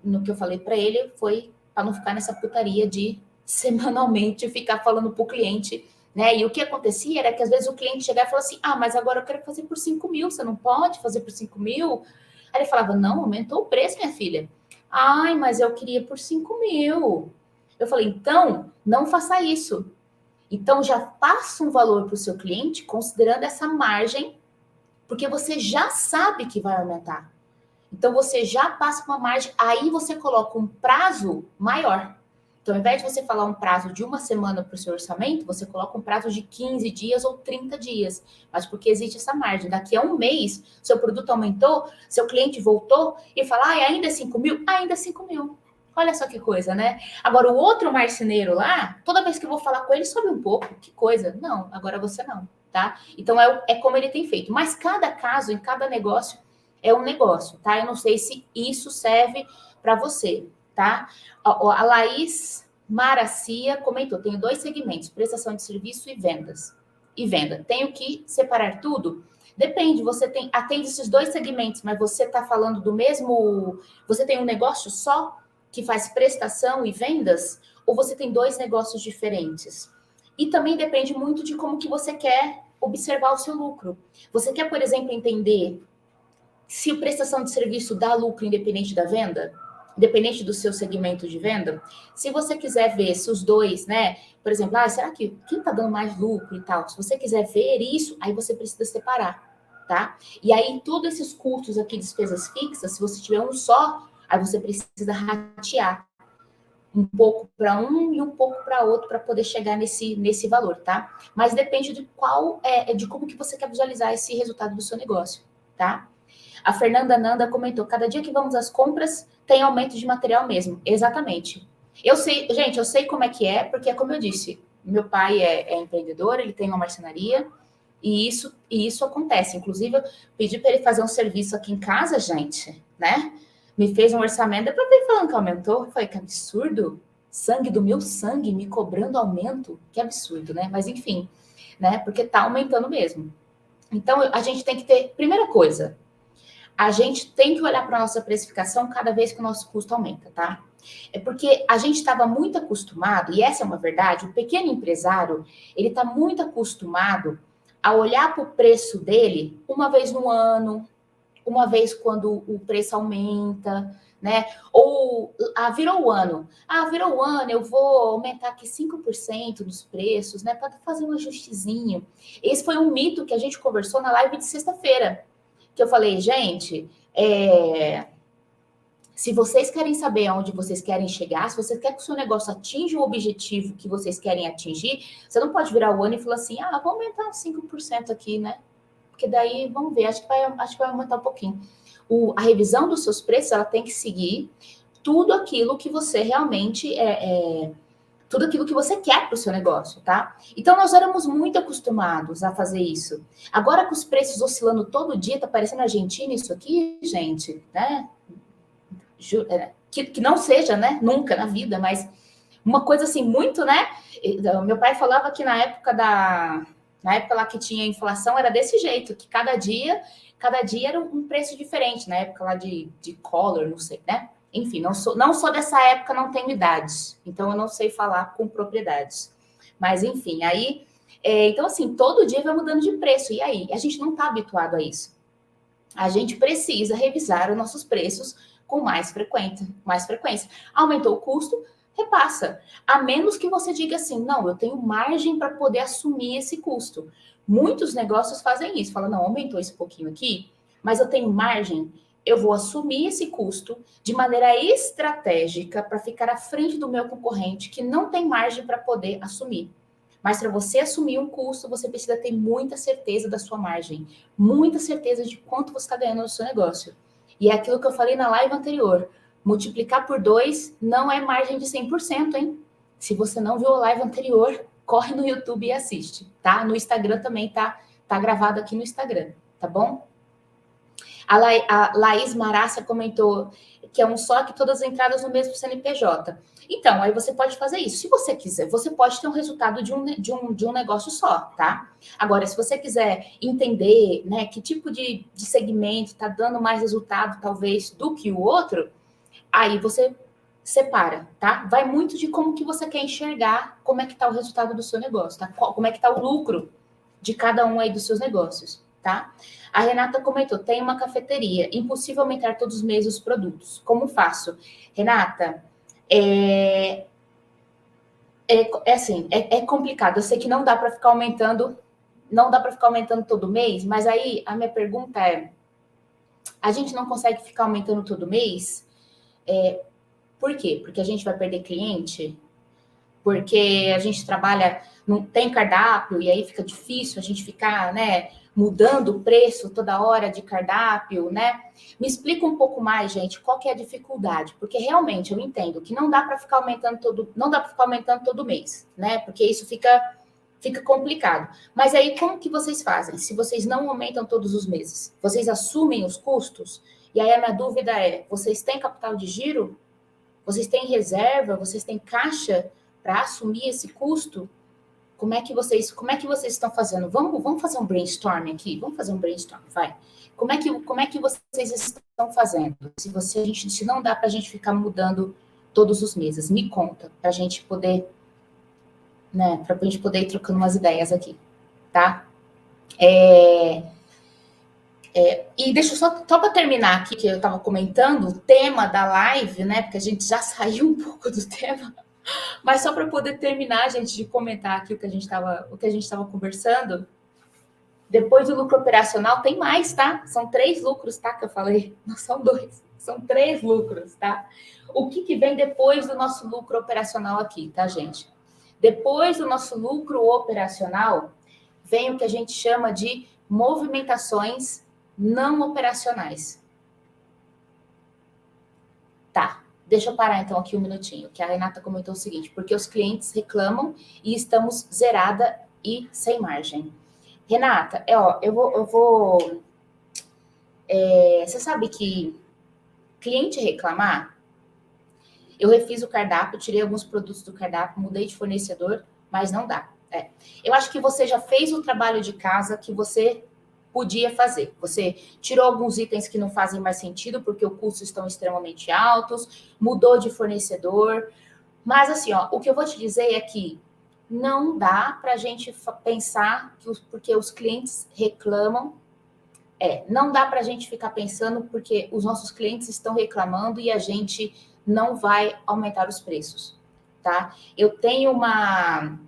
no que eu falei para ele, foi para não ficar nessa putaria de semanalmente ficar falando para o cliente, né? E o que acontecia era que às vezes o cliente chegava e falava assim, mas agora eu quero fazer por 5.000, você não pode fazer por 5.000? Aí ele falava, não, aumentou o preço, minha filha. Ai, mas eu queria por 5.000. Eu falei, então, não faça isso. Então, já passa um valor para o seu cliente, considerando essa margem, porque você já sabe que vai aumentar. Então, você já passa uma margem, aí você coloca um prazo maior. Então, ao invés de você falar um prazo de uma semana para o seu orçamento, você coloca um prazo de 15 dias ou 30 dias. Mas porque existe essa margem. Daqui a um mês, seu produto aumentou, seu cliente voltou e fala, ainda é 5.000? Ainda é 5.000. Olha só que coisa, né? Agora, o outro marceneiro lá, toda vez que eu vou falar com ele, sobe um pouco. Que coisa. Não, agora você não, tá? Então, é como ele tem feito. Mas cada caso, em cada negócio, é um negócio, tá? Eu não sei se isso serve para você, tá? A Laís Maracia comentou, tenho 2 segmentos, prestação de serviço e vendas. E venda. Tenho que separar tudo? Depende, você atende esses 2 segmentos, mas você está falando do mesmo... Você tem um negócio só que faz prestação e vendas? Ou você tem 2 negócios diferentes? E também depende muito de como que você quer observar o seu lucro. Você quer, por exemplo, entender se a prestação de serviço dá lucro independente da venda? Independente do seu segmento de venda? Se você quiser ver se os dois, né? Por exemplo, será que quem está dando mais lucro e tal? Se você quiser ver isso, aí você precisa separar, tá? E aí, todos esses custos aqui, despesas fixas, se você tiver um só, aí você precisa ratear um pouco para um e um pouco para outro para poder chegar nesse valor, tá? Mas depende de de como que você quer visualizar esse resultado do seu negócio, tá? A Fernanda Nanda comentou, cada dia que vamos às compras tem aumento de material mesmo. Exatamente. Eu sei, gente, eu sei como é que é, porque é como eu disse, meu pai é empreendedor, ele tem uma marcenaria, e isso acontece. Inclusive, eu pedi para ele fazer um serviço aqui em casa, gente, né? Me fez um orçamento, depois veio falando que aumentou. Eu falei, que absurdo. Sangue do meu sangue me cobrando aumento. Que absurdo, né? Mas enfim, né? Porque tá aumentando mesmo. Então, a gente tem que ter... Primeira coisa, a gente tem que olhar para a nossa precificação cada vez que o nosso custo aumenta, tá? É porque a gente estava muito acostumado, e essa é uma verdade, o pequeno empresário, ele está muito acostumado a olhar para o preço dele uma vez no ano, uma vez quando o preço aumenta, né? Ou virou o ano. Virou o ano, eu vou aumentar aqui 5% dos preços, né? Para fazer um ajustezinho. Esse foi um mito que a gente conversou na live de sexta-feira. Que eu falei, gente, se vocês querem saber aonde vocês querem chegar, se você quer que o seu negócio atinja o objetivo que vocês querem atingir, você não pode virar o ano e falar assim, vou aumentar uns 5% aqui, né? Porque daí, vamos ver, acho que vai aumentar um pouquinho. A revisão dos seus preços, ela tem que seguir tudo aquilo que você realmente tudo aquilo que você quer para o seu negócio, tá? Então, nós éramos muito acostumados a fazer isso. Agora, com os preços oscilando todo dia, tá parecendo Argentina isso aqui, gente, né? Que não seja, né? Nunca na vida, mas uma coisa assim, muito, né? Meu pai falava que na época lá que tinha inflação, era desse jeito, que cada dia era um preço diferente, na época lá de Collor, não sei, né? Enfim, não sou dessa época, não tenho idades, então eu não sei falar com propriedades. Mas, enfim, aí... então, assim, todo dia vai mudando de preço. E aí? A gente não está habituado a isso. A gente precisa revisar os nossos preços com mais frequência. Aumentou o custo, repassa. A menos que você diga assim, não, eu tenho margem para poder assumir esse custo. Muitos negócios fazem isso, falam, não, aumentou esse pouquinho aqui, mas eu tenho margem, eu vou assumir esse custo de maneira estratégica para ficar à frente do meu concorrente que não tem margem para poder assumir. Mas para você assumir um custo, você precisa ter muita certeza da sua margem, muita certeza de quanto você está ganhando no seu negócio. E é aquilo que eu falei na live anterior. Multiplicar por 2 não é margem de 100%, hein? Se você não viu a live anterior, corre no YouTube e assiste, tá? No Instagram também tá gravado aqui no Instagram, tá bom? A Laís Marassa comentou que é um só que todas as entradas no mesmo CNPJ. Então, aí você pode fazer isso. Se você quiser, você pode ter um resultado de um negócio só, tá? Agora, se você quiser entender, né, que tipo de segmento está dando mais resultado, talvez, do que o outro, aí você separa, tá? Vai muito de como que você quer enxergar como é que está o resultado do seu negócio, tá? Como é que está o lucro de cada um aí dos seus negócios, tá? A Renata comentou, tem uma cafeteria, impossível aumentar todos os meses os produtos. Como faço? Renata, assim, é complicado. Eu sei que não dá para ficar aumentando, todo mês, mas aí a minha pergunta é, a gente não consegue ficar aumentando todo mês? Por quê? Porque a gente vai perder cliente? Porque a gente trabalha, não tem cardápio, e aí fica difícil a gente ficar, né, mudando o preço toda hora de cardápio, né? Me explica um pouco mais, gente, qual que é a dificuldade? Porque realmente eu entendo que não dá para ficar aumentando todo mês, né? Porque isso fica complicado. Mas aí como que vocês fazem? Se vocês não aumentam todos os meses, vocês assumem os custos? E aí a minha dúvida é, vocês têm capital de giro? Vocês têm reserva? Vocês têm caixa para assumir esse custo, como é que vocês estão fazendo? Vamos fazer um brainstorm aqui? Vamos fazer um brainstorm, vai. Como é que vocês estão fazendo? Se não dá para a gente ficar mudando todos os meses, me conta, para a gente poder, né, para a gente poder ir trocando umas ideias aqui, tá? E deixa eu só para terminar aqui, que eu estava comentando, o tema da live, né, porque a gente já saiu um pouco do tema, mas só para poder terminar, gente, de comentar aqui o que a gente estava conversando. Depois do lucro operacional tem mais, tá? São 3 lucros, tá? Que eu falei. Não são 2, são 3 lucros, tá? O que vem depois do nosso lucro operacional aqui, tá, gente? Depois do nosso lucro operacional, vem o que a gente chama de movimentações não operacionais. Tá, deixa eu parar então aqui um minutinho, que a Renata comentou o seguinte, porque os clientes reclamam e estamos zerada e sem margem. Renata, você sabe que cliente reclamar, eu refiz o cardápio, tirei alguns produtos do cardápio, mudei de fornecedor, mas não dá. Eu acho que você já fez o trabalho de casa que você podia fazer. Você tirou alguns itens que não fazem mais sentido, porque os custos estão extremamente altos, mudou de fornecedor. Mas assim, ó, o que eu vou te dizer é que não dá para a gente pensar que porque os clientes reclamam. Não dá para a gente ficar pensando porque os nossos clientes estão reclamando e a gente não vai aumentar os preços, tá? Eu tenho uma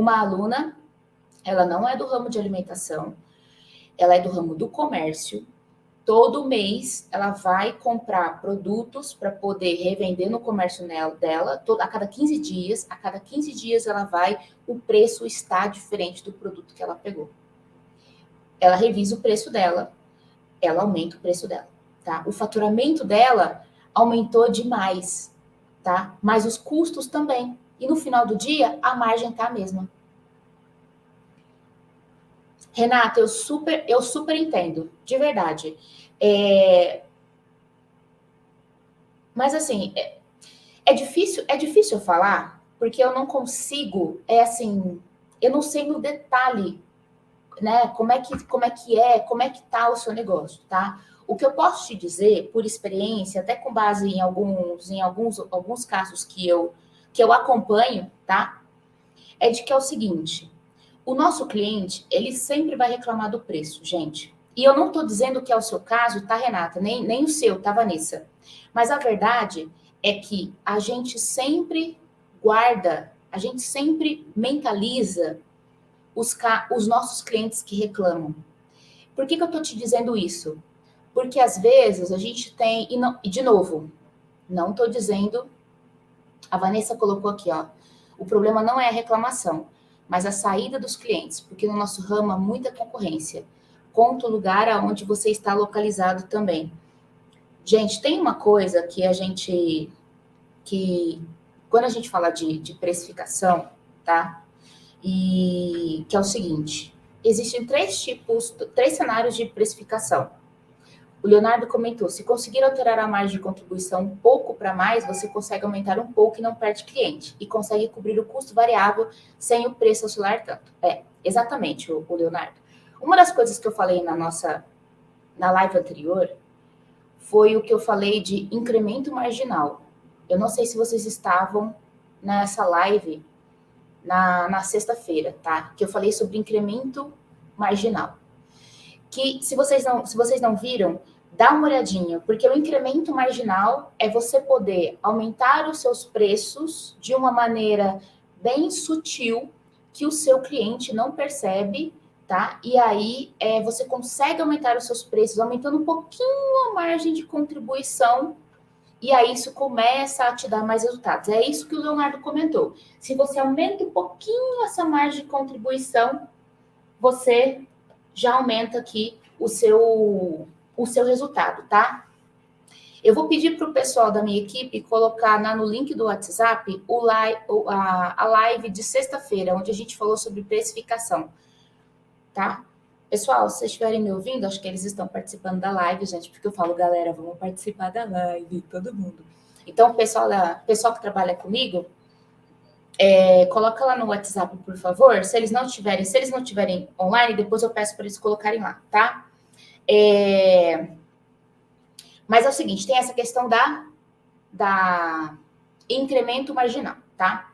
aluna, ela não é do ramo de alimentação, ela é do ramo do comércio. Todo mês ela vai comprar produtos para poder revender no comércio dela, a cada 15 dias ela vai, o preço está diferente do produto que ela pegou. Ela revisa o preço dela, ela aumenta o preço dela, tá? O faturamento dela aumentou demais, tá? Mas os custos também. E no final do dia, a margem tá a mesma. Renata, eu super entendo, de verdade. Mas assim, é difícil eu falar, porque eu não consigo, eu não sei no detalhe, né, como é que tá o seu negócio, tá? O que eu posso te dizer, por experiência, até com base em alguns casos que eu acompanho, tá? É de que é o seguinte, o nosso cliente, ele sempre vai reclamar do preço, gente. E eu não estou dizendo que é o seu caso, tá, Renata? Nem o seu, tá, Vanessa? Mas a verdade é que a gente sempre guarda, a gente sempre mentaliza os nossos clientes que reclamam. Por que eu estou te dizendo isso? Porque às vezes a gente tem, e de novo, não estou dizendo, a Vanessa colocou aqui, ó, o problema não é a reclamação, mas a saída dos clientes, porque no nosso ramo há muita concorrência. Conta o lugar aonde você está localizado também. Gente, tem uma coisa que quando a gente fala de precificação, tá? E que é o seguinte, existem 3 cenários de precificação. O Leonardo comentou, se conseguir alterar a margem de contribuição um pouco para mais, você consegue aumentar um pouco e não perde cliente. E consegue cobrir o custo variável sem o preço oscilar tanto. Exatamente, o Leonardo. Uma das coisas que eu falei na live anterior foi o que eu falei de incremento marginal. Eu não sei se vocês estavam nessa live na sexta-feira, tá? Que eu falei sobre incremento marginal. Que se vocês não viram, dá uma olhadinha, porque o incremento marginal é você poder aumentar os seus preços de uma maneira bem sutil que o seu cliente não percebe, tá? E aí você consegue aumentar os seus preços, aumentando um pouquinho a margem de contribuição, e aí isso começa a te dar mais resultados. É isso que o Leonardo comentou. Se você aumenta um pouquinho essa margem de contribuição, você já aumenta aqui o seu resultado, tá? Eu vou pedir para o pessoal da minha equipe colocar no link do WhatsApp a live de sexta-feira, onde a gente falou sobre precificação, tá? Pessoal, se vocês estiverem me ouvindo, acho que eles estão participando da live, gente, porque eu falo, galera, vamos participar da live, todo mundo. Então, o pessoal que trabalha comigo, coloca lá no WhatsApp, por favor. Se eles não tiverem online, depois eu peço para eles colocarem lá, tá? Mas é o seguinte, tem essa questão da incremento marginal, tá?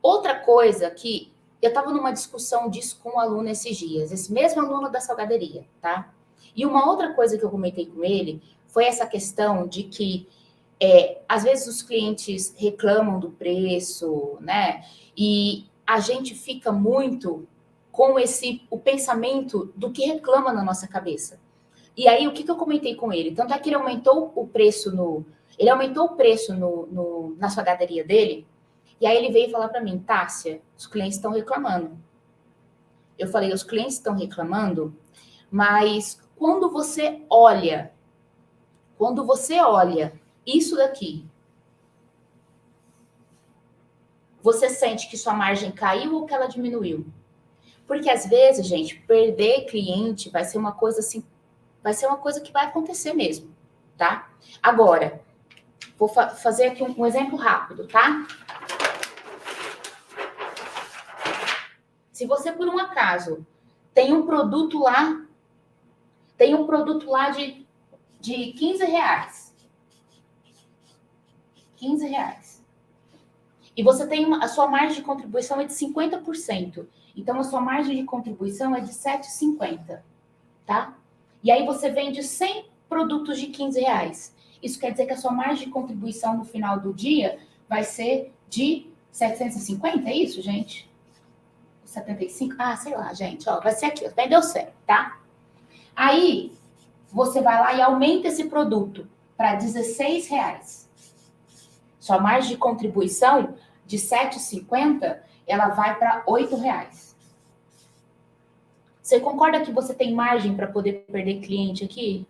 Outra coisa que eu estava numa discussão disso com um aluno esses dias, esse mesmo aluno da salgaderia, tá? E uma outra coisa que eu comentei com ele foi essa questão de que às vezes os clientes reclamam do preço, né? E a gente fica muito com o pensamento do que reclama na nossa cabeça. E aí, o que eu comentei com ele? Tanto é que ele aumentou o preço na salgaderia dele, e aí ele veio falar para mim, Tássia, os clientes estão reclamando. Eu falei, os clientes estão reclamando, mas quando você olha isso daqui, você sente que sua margem caiu ou que ela diminuiu? Porque às vezes, gente, perder cliente vai ser uma coisa assim, vai ser uma coisa que vai acontecer mesmo, tá? Agora, vou fazer aqui um exemplo rápido, tá? Se você, por um acaso, tem um produto lá de 15 reais. 15 reais. E você tem a sua margem de contribuição é de 50%. Então, a sua margem de contribuição é de 7,50, tá? E aí você vende 100 produtos de 15 reais. Isso quer dizer que a sua margem de contribuição no final do dia vai ser de 750, é isso, gente? 75? Ah, sei lá, gente. Ó, vai ser aqui, até deu certo, tá? Aí, você vai lá e aumenta esse produto para 16 reais. Sua margem de contribuição de 7,50, ela vai para 8 reais. Você concorda que você tem margem para poder perder cliente aqui?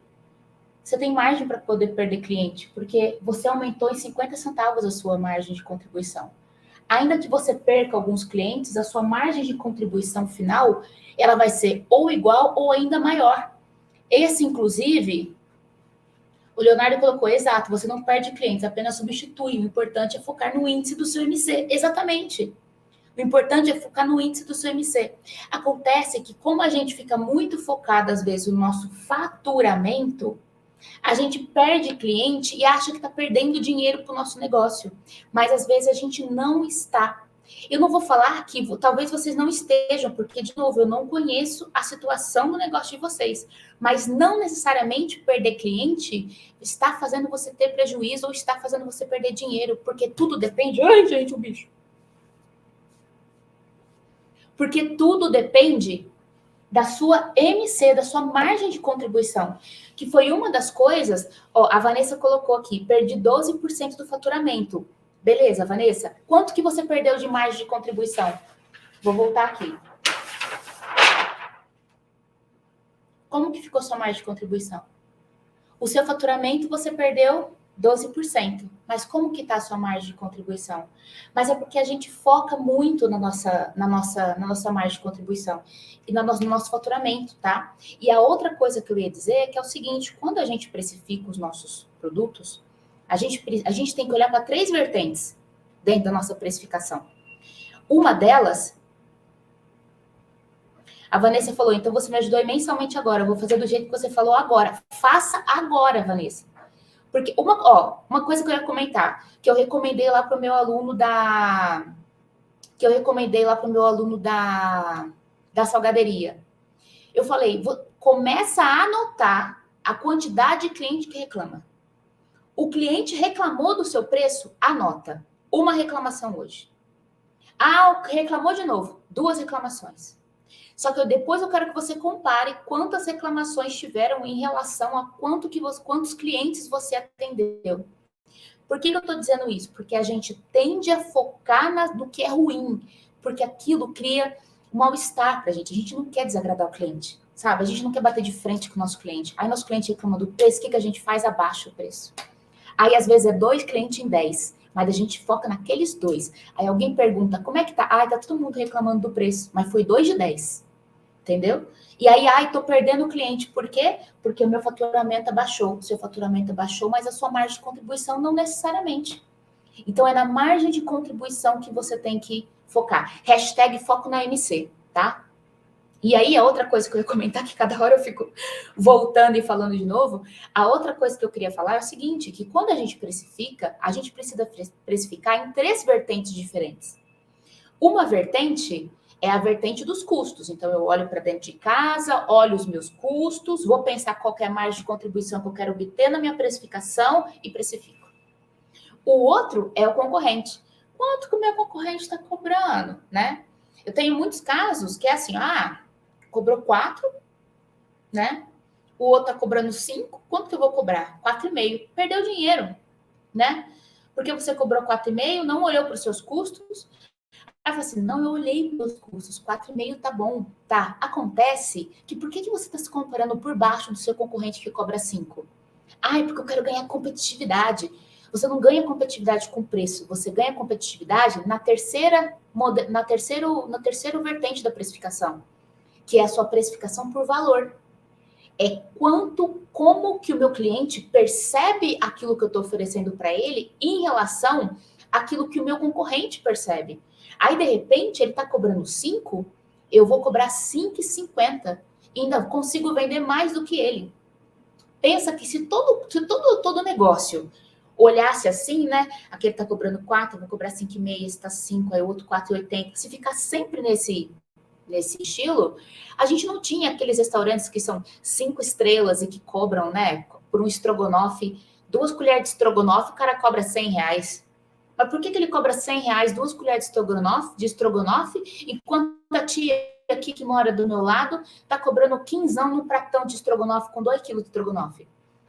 Você tem margem para poder perder cliente, porque você aumentou em 50 centavos a sua margem de contribuição. Ainda que você perca alguns clientes, a sua margem de contribuição final, ela vai ser ou igual ou ainda maior. Esse, inclusive, o Leonardo colocou, exato, você não perde clientes, apenas substitui. O importante é focar no índice do seu MC. Exatamente. O importante é focar no índice do seu MC. Acontece que, como a gente fica muito focado, às vezes, no nosso faturamento, a gente perde cliente e acha que está perdendo dinheiro para o nosso negócio. Mas, às vezes, a gente não está. Eu não vou falar que talvez vocês não estejam, porque, de novo, eu não conheço a situação do negócio de vocês. Mas não necessariamente perder cliente está fazendo você ter prejuízo ou está fazendo você perder dinheiro, porque tudo depende... Ai, gente, o bicho. Porque tudo depende da sua MC, da sua margem de contribuição, que foi uma das coisas, ó, a Vanessa colocou aqui, perdi 12% do faturamento. Beleza, Vanessa, quanto que você perdeu de margem de contribuição? Vou voltar aqui. Como que ficou sua margem de contribuição? O seu faturamento você perdeu 12%. Mas como que está a sua margem de contribuição? Mas é porque a gente foca muito na nossa margem de contribuição e no nosso faturamento, tá? E a outra coisa que eu ia dizer é que é o seguinte, quando a gente precifica os nossos produtos, a gente tem que olhar para 3 vertentes dentro da nossa precificação. Uma delas, a Vanessa falou, então você me ajudou imensamente agora, eu vou fazer do jeito que você falou agora. Faça agora, Vanessa. Porque uma coisa que eu ia comentar, que eu recomendei lá para o meu aluno da salgaderia. Eu falei, começa a anotar a quantidade de cliente que reclama. O cliente reclamou do seu preço? Anota. Uma reclamação hoje. Ah, reclamou de novo. 2 reclamações. Só que depois eu quero que você compare quantas reclamações tiveram em relação a quantos clientes você atendeu. Por que eu estou dizendo isso? Porque a gente tende a focar no que é ruim, porque aquilo cria um mal-estar para a gente não quer desagradar o cliente, sabe? A gente não quer bater de frente com o nosso cliente. Aí nosso cliente reclama do preço, o que a gente faz? Abaixa o preço. Aí às vezes é 2 clientes em 10, mas a gente foca naqueles 2. Aí alguém pergunta, como é que tá? Ah, tá todo mundo reclamando do preço, mas foi 2 de 10. Entendeu? E aí, tô perdendo o cliente. Por quê? Porque o meu faturamento abaixou. O seu faturamento abaixou, mas a sua margem de contribuição não necessariamente. Então, é na margem de contribuição que você tem que focar. Hashtag foco na MC, tá? E aí, a outra coisa que eu ia comentar, que cada hora eu fico voltando e falando de novo, a outra coisa que eu queria falar é o seguinte, que quando a gente precifica, a gente precisa precificar em 3 vertentes diferentes. Uma vertente é a vertente dos custos. Então, eu olho para dentro de casa, olho os meus custos, vou pensar qual é a margem de contribuição que eu quero obter na minha precificação e precifico. O outro é o concorrente. Quanto que o meu concorrente está cobrando, né? Eu tenho muitos casos que é assim, cobrou 4, né? O outro está cobrando 5, quanto que eu vou cobrar? 4,5. Perdeu dinheiro, né? Porque você cobrou 4,5, não olhou para os seus custos. Aí fala assim, não, eu olhei para os custos, 4,5 tá bom, tá? Acontece que por que você está se comparando por baixo do seu concorrente que cobra 5? Porque eu quero ganhar competitividade. Você não ganha competitividade com preço, você ganha competitividade na terceira vertente da precificação, que é a sua precificação por valor. É como que o meu cliente percebe aquilo que eu estou oferecendo para ele em relação àquilo que o meu concorrente percebe. Aí, de repente, ele está cobrando 5, eu vou cobrar 5,50. Ainda consigo vender mais do que ele. Pensa que se todo negócio olhasse assim, né? Aquele está cobrando 4, eu vou cobrar 5,5, esse está 5, aí o outro 4,80. Se ficar sempre nesse estilo, a gente não tinha aqueles restaurantes que são 5 estrelas e que cobram, né, por um estrogonofe, 2 colheres de estrogonofe, o cara cobra R$100. Mas por que ele cobra R$100, 2 colheres de estrogonofe, enquanto a tia aqui que mora do meu lado tá cobrando 15 no pratão de estrogonofe com 2 quilos de estrogonofe?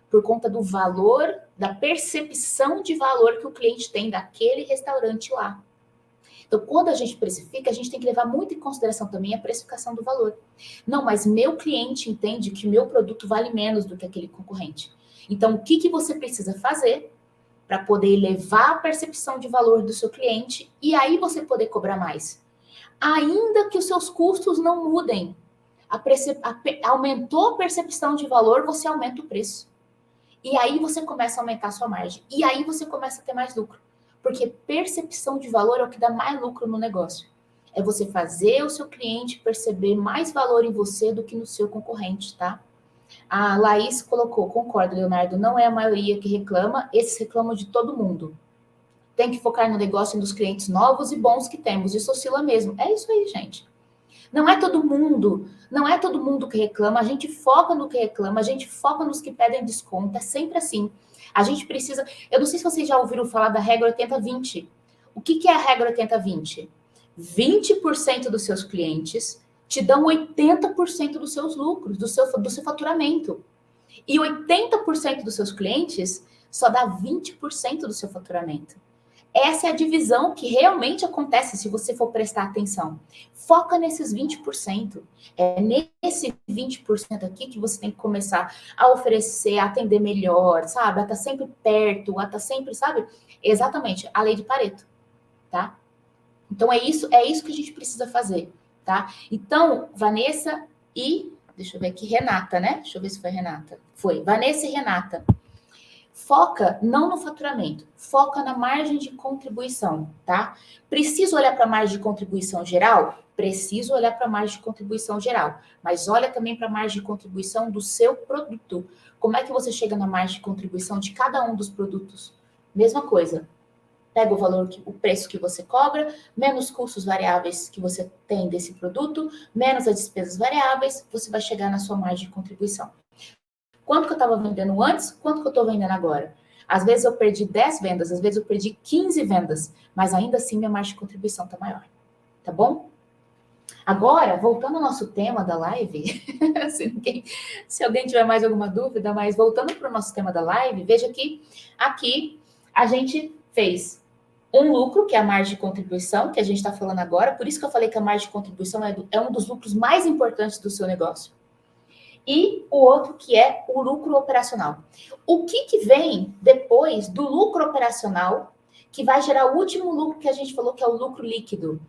Por conta do valor, da percepção de valor que o cliente tem daquele restaurante lá. Então, quando a gente precifica, a gente tem que levar muito em consideração também a precificação do valor. Não, mas meu cliente entende que o meu produto vale menos do que aquele concorrente. Então, o que você precisa fazer para poder elevar a percepção de valor do seu cliente e aí você poder cobrar mais? Ainda que os seus custos não mudem, aumentou a percepção de valor, você aumenta o preço. E aí você começa a aumentar a sua margem. E aí você começa a ter mais lucro. Porque percepção de valor é o que dá mais lucro no negócio. É você fazer o seu cliente perceber mais valor em você do que no seu concorrente, tá? A Laís colocou, concordo, Leonardo, não é a maioria que reclama, esses reclamam de todo mundo. Tem que focar no negócio e nos clientes novos e bons que temos. Isso oscila mesmo. É isso aí, gente. Não é todo mundo que reclama, a gente foca no que reclama, a gente foca nos que pedem desconto, é sempre assim. A gente precisa, eu não sei se vocês já ouviram falar da regra 80-20. O que é a regra 80-20? 20% dos seus clientes te dão 80% dos seus lucros, do seu faturamento. E 80% dos seus clientes só dá 20% do seu faturamento. Essa é a divisão que realmente acontece se você for prestar atenção. Foca nesses 20%. É nesse 20% aqui que você tem que começar a oferecer, a atender melhor, sabe? A estar sempre perto, a estar sempre, sabe? Exatamente, a lei de Pareto, tá? Então, é isso que a gente precisa fazer, tá? Então, Vanessa e... Deixa eu ver aqui, Renata, né? Deixa eu ver se foi Renata. Foi, Vanessa e Renata. Foca não no faturamento, foca na margem de contribuição, tá? Preciso olhar para a margem de contribuição geral? Preciso olhar para a margem de contribuição geral, mas olha também para a margem de contribuição do seu produto. Como é que você chega na margem de contribuição de cada um dos produtos? Mesma coisa. Pega o valor, o preço que você cobra, menos custos variáveis que você tem desse produto, menos as despesas variáveis, você vai chegar na sua margem de contribuição. Quanto que eu estava vendendo antes, quanto que eu estou vendendo agora? Às vezes eu perdi 10 vendas, às vezes eu perdi 15 vendas, mas ainda assim minha margem de contribuição está maior, tá bom? Agora, voltando ao nosso tema da live, se alguém tiver mais alguma dúvida, mas voltando para o nosso tema da live, veja que aqui a gente fez um lucro, que é a margem de contribuição, que a gente está falando agora, por isso que eu falei que a margem de contribuição é um dos lucros mais importantes do seu negócio. E o outro que é o lucro operacional. O que vem depois do lucro operacional, que vai gerar o último lucro que a gente falou, que é o lucro líquido?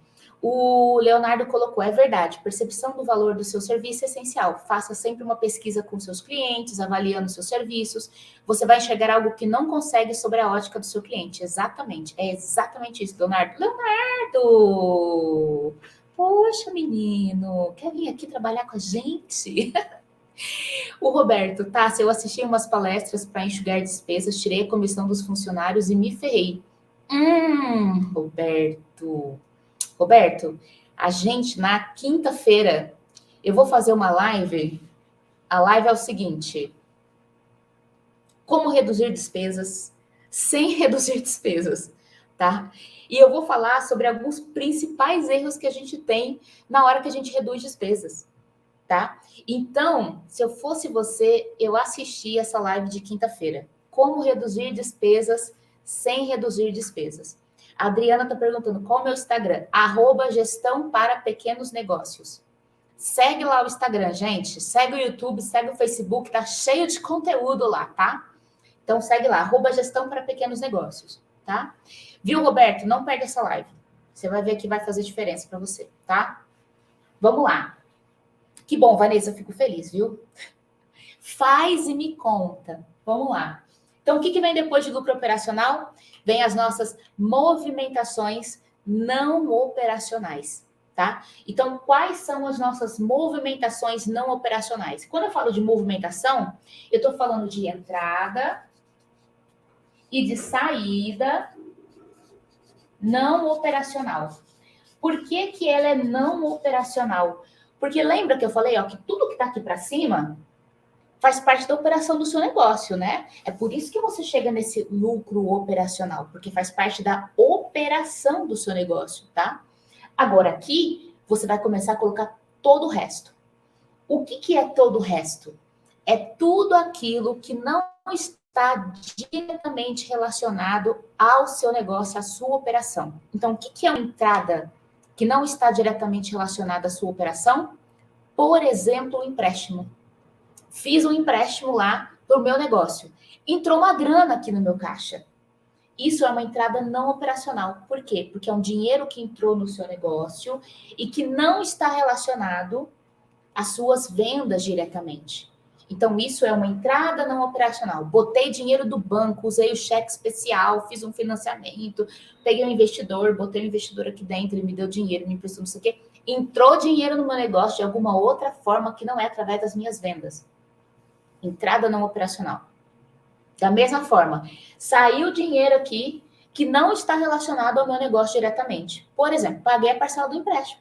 O Leonardo colocou, é verdade, percepção do valor do seu serviço é essencial. Faça sempre uma pesquisa com seus clientes, avaliando seus serviços. Você vai enxergar algo que não consegue sobre a ótica do seu cliente. Exatamente, é exatamente isso, Leonardo. Leonardo! Poxa, menino, quer vir aqui trabalhar com a gente? O Roberto, tá, se eu assisti umas palestras para enxugar despesas, tirei a comissão dos funcionários e me ferrei. Roberto... Roberto, a gente na quinta-feira eu vou fazer uma live. A live é o seguinte: como reduzir despesas sem reduzir despesas, tá? E eu vou falar sobre alguns principais erros que a gente tem na hora que a gente reduz despesas, tá? Então, se eu fosse você, eu assistia essa live de quinta-feira. Como reduzir despesas sem reduzir despesas. A Adriana está perguntando qual é o meu Instagram? @gestão para pequenos negócios. Segue lá o Instagram, gente. Segue o YouTube, segue o Facebook, tá cheio de conteúdo lá, tá? Então segue lá, @gestão para pequenos negócios, tá? Viu, Roberto? Não perde essa live. Você vai ver que vai fazer diferença para você, tá? Vamos lá. Que bom, Vanessa, eu fico feliz, viu? Faz e me conta. Vamos lá. Então, o que vem depois de lucro operacional? Vem as nossas movimentações não operacionais, tá? Então, quais são as nossas movimentações não operacionais? Quando eu falo de movimentação, eu estou falando de entrada e de saída não operacional. Por que que ela é não operacional? Porque lembra que eu falei, ó, que tudo que está aqui para cima faz parte da operação do seu negócio, né? É por isso que você chega nesse lucro operacional, porque faz parte da operação do seu negócio, tá? Agora aqui, você vai começar a colocar todo o resto. O que é todo o resto? É tudo aquilo que não está diretamente relacionado ao seu negócio, à sua operação. Então, o que é uma entrada que não está diretamente relacionada à sua operação? Por exemplo, o empréstimo. Fiz um empréstimo lá para o meu negócio. Entrou uma grana aqui no meu caixa. Isso é uma entrada não operacional. Por quê? Porque é um dinheiro que entrou no seu negócio e que não está relacionado às suas vendas diretamente. Então, isso é uma entrada não operacional. Botei dinheiro do banco, usei o cheque especial, fiz um financiamento, peguei um investidor, botei um investidor aqui dentro, ele me deu dinheiro, me emprestou não sei o quê. Entrou dinheiro no meu negócio de alguma outra forma que não é através das minhas vendas. Entrada não operacional. Da mesma forma, saiu dinheiro aqui que não está relacionado ao meu negócio diretamente. Por exemplo, paguei a parcela do empréstimo,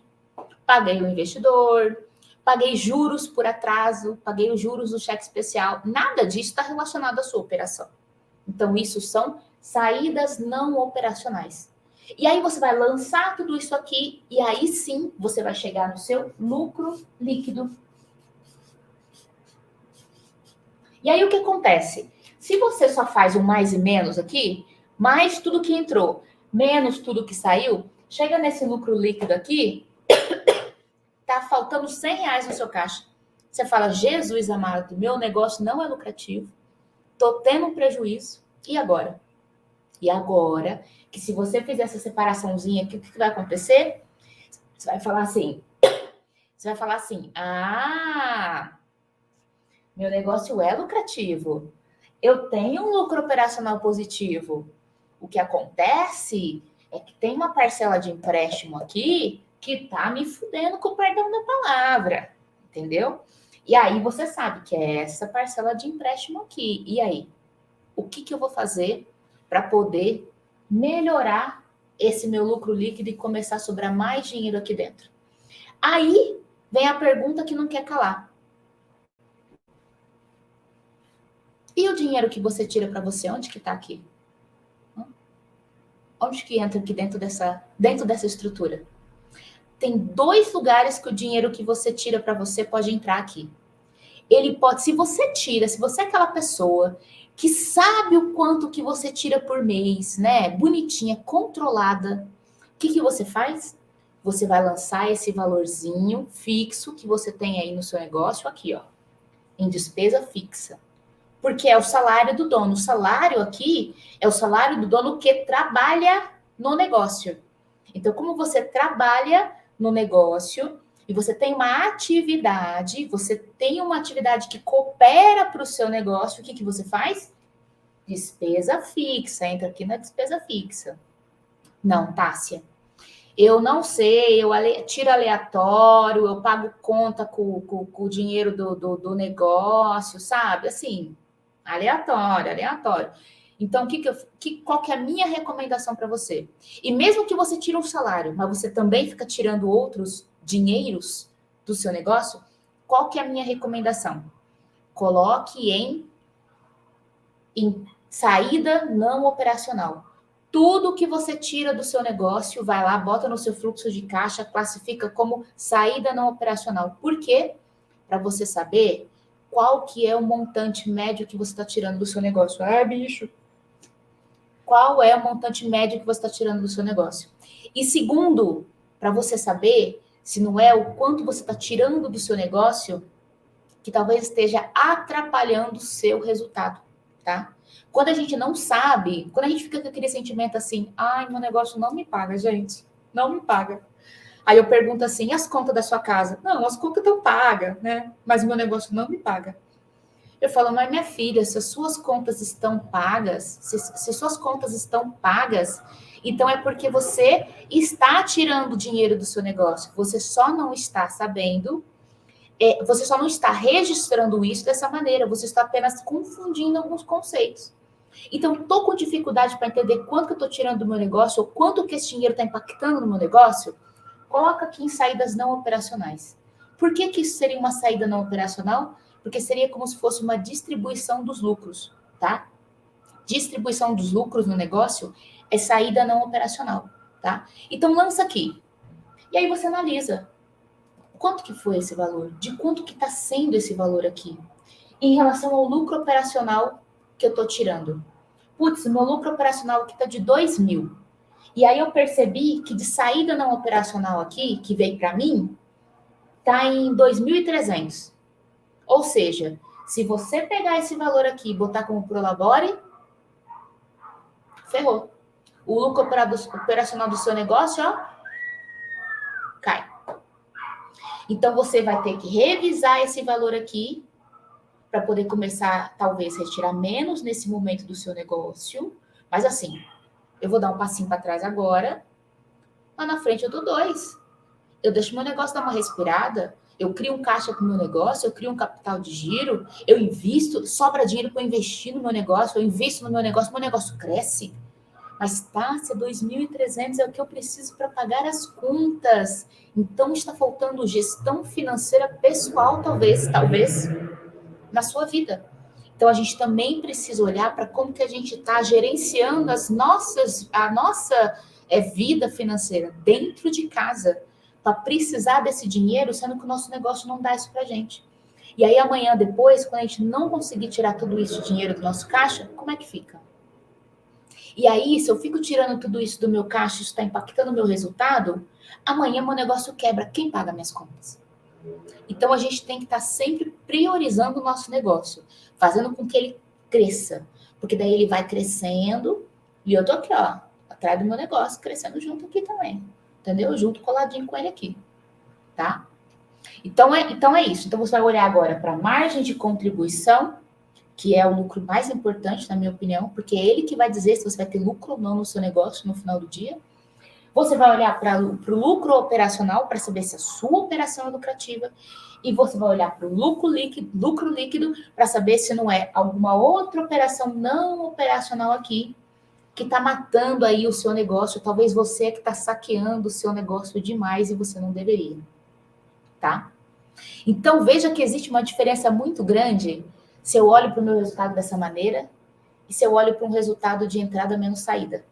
paguei o investidor, paguei juros por atraso, paguei os juros do cheque especial. Nada disso está relacionado à sua operação. Então, isso são saídas não operacionais. E aí você vai lançar tudo isso aqui e aí sim você vai chegar no seu lucro líquido. E aí o que acontece? Se você só faz o mais e menos aqui, mais tudo que entrou, menos tudo que saiu, chega nesse lucro líquido aqui, tá faltando R$100 no seu caixa. Você fala, Jesus amado, meu negócio não é lucrativo, tô tendo um prejuízo, e agora? E agora, que se você fizer essa separaçãozinha aqui, o que vai acontecer? Você vai falar assim, meu negócio é lucrativo. Eu tenho um lucro operacional positivo. O que acontece é que tem uma parcela de empréstimo aqui que tá me fudendo com o perdão da palavra. Entendeu? E aí você sabe que é essa parcela de empréstimo aqui. E aí? O que eu vou fazer para poder melhorar esse meu lucro líquido e começar a sobrar mais dinheiro aqui dentro? Aí vem a pergunta que não quer calar. E o dinheiro que você tira para você, onde que está aqui? Onde que entra aqui dentro dessa estrutura? Tem 2 lugares que o dinheiro que você tira para você pode entrar aqui. Ele pode, se você é aquela pessoa que sabe o quanto que você tira por mês, né? Bonitinha, controlada. O que você faz? Você vai lançar esse valorzinho fixo que você tem aí no seu negócio aqui, ó, em despesa fixa. Porque é o salário do dono. O salário aqui é o salário do dono que trabalha no negócio. Então, como você trabalha no negócio e você tem uma atividade, você tem uma atividade que coopera para o seu negócio, o que, que você faz? Despesa fixa, entra aqui na despesa fixa. Não, Tássia. Eu não sei, tiro aleatório, eu pago conta com o dinheiro do negócio, sabe? Assim, aleatório. Então, qual que é a minha recomendação para você? E mesmo que você tire um salário, mas você também fica tirando outros dinheiros do seu negócio, qual que é a minha recomendação? Coloque em saída não operacional. Tudo que você tira do seu negócio, vai lá, bota no seu fluxo de caixa, classifica como saída não operacional. Por quê? Para você saber qual que é o montante médio que você está tirando do seu negócio. Ah, bicho. Qual é o montante médio que você está tirando do seu negócio? E segundo, para você saber se não é o quanto você está tirando do seu negócio, que talvez esteja atrapalhando o seu resultado, tá? Quando a gente não sabe, quando a gente fica com aquele sentimento assim, ai, meu negócio não me paga, gente, não me paga. Aí eu pergunto assim, e as contas da sua casa? Não, as contas estão pagas, né? Mas o meu negócio não me paga. Eu falo, mas minha filha, se as suas contas estão pagas, se suas contas estão pagas, então é porque você está tirando dinheiro do seu negócio. Você só não está sabendo, você só não está registrando isso dessa maneira, você está apenas confundindo alguns conceitos. Então, estou com dificuldade para entender quanto que eu estou tirando do meu negócio, ou quanto que esse dinheiro está impactando no meu negócio, coloca aqui em saídas não operacionais. Por que isso seria uma saída não operacional? Porque seria como se fosse uma distribuição dos lucros, tá? Distribuição dos lucros no negócio é saída não operacional, tá? Então, lança aqui. E aí você analisa. Quanto que foi esse valor? De quanto que está sendo esse valor aqui? Em relação ao lucro operacional que eu estou tirando. Putz, meu lucro operacional aqui está de 2 mil. E aí eu percebi que de saída não operacional aqui, que veio para mim, está em 2.300. Ou seja, se você pegar esse valor aqui e botar como Prolabore, ferrou. O lucro operacional do seu negócio, ó, cai. Então você vai ter que revisar esse valor aqui para poder começar, talvez, a retirar menos nesse momento do seu negócio. Mas assim, eu vou dar um passinho para trás agora. Lá na frente eu dou 2. Eu deixo meu negócio dar uma respirada. Eu crio um caixa para o meu negócio, eu crio um capital de giro, eu invisto, sobra dinheiro para investir no meu negócio, eu invisto no meu negócio cresce. Mas Tássia, 2.300 é o que eu preciso para pagar as contas. Então está faltando gestão financeira pessoal, talvez, na sua vida. Então a gente também precisa olhar para como que a gente está gerenciando a nossa vida financeira dentro de casa, para precisar desse dinheiro, sendo que o nosso negócio não dá isso para a gente. E aí amanhã depois, quando a gente não conseguir tirar tudo isso de dinheiro do nosso caixa, como é que fica? E aí, se eu fico tirando tudo isso do meu caixa, isso está impactando o meu resultado, amanhã meu negócio quebra. Quem paga minhas contas? Então, a gente tem que estar sempre priorizando o nosso negócio, fazendo com que ele cresça. Porque daí ele vai crescendo e eu tô aqui, ó, atrás do meu negócio, crescendo junto aqui também. Entendeu? Junto coladinho com ele aqui. Tá? Então é isso. Então, você vai olhar agora para a margem de contribuição, que é o lucro mais importante, na minha opinião, porque é ele que vai dizer se você vai ter lucro ou não no seu negócio no final do dia. Você vai olhar para o lucro operacional para saber se a sua operação é lucrativa. E você vai olhar para o lucro líquido para saber se não é alguma outra operação não operacional aqui que está matando aí o seu negócio. Talvez você é que está saqueando o seu negócio demais e você não deveria. Tá? Então, veja que existe uma diferença muito grande se eu olho para o meu resultado dessa maneira e se eu olho para um resultado de entrada menos saída.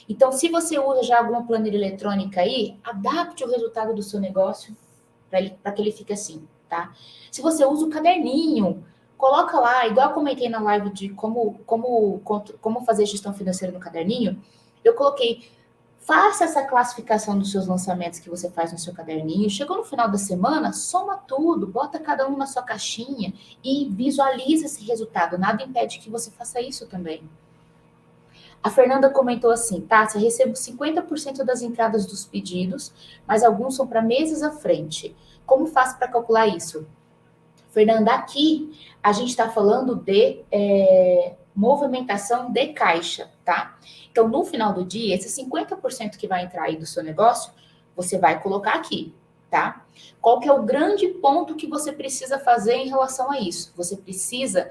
Então, se você usa já alguma planilha eletrônica aí, adapte o resultado do seu negócio para que ele fique assim, tá? Se você usa o caderninho, coloca lá, igual eu comentei na live de como fazer gestão financeira no caderninho, eu coloquei, faça essa classificação dos seus lançamentos que você faz no seu caderninho. Chegou no final da semana, soma tudo, bota cada um na sua caixinha e visualiza esse resultado. Nada impede que você faça isso também. A Fernanda comentou assim, tá? Se eu recebo 50% das entradas dos pedidos, mas alguns são para meses à frente. Como faço para calcular isso? Fernanda, aqui a gente está falando de movimentação de caixa, tá? Então, no final do dia, esse 50% que vai entrar aí do seu negócio, você vai colocar aqui, tá? Qual que é o grande ponto que você precisa fazer em relação a isso? Você precisa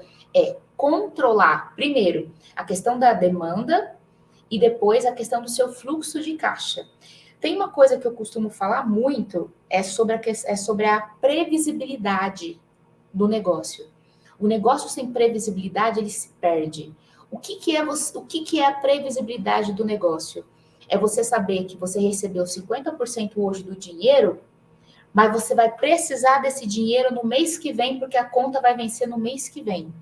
controlar, primeiro, a questão da demanda e depois a questão do seu fluxo de caixa. Tem uma coisa que eu costumo falar muito, é sobre a previsibilidade do negócio. O negócio sem previsibilidade, ele se perde. O que é a previsibilidade do negócio? É você saber que você recebeu 50% hoje do dinheiro, mas você vai precisar desse dinheiro no mês que vem, porque a conta vai vencer no mês que vem.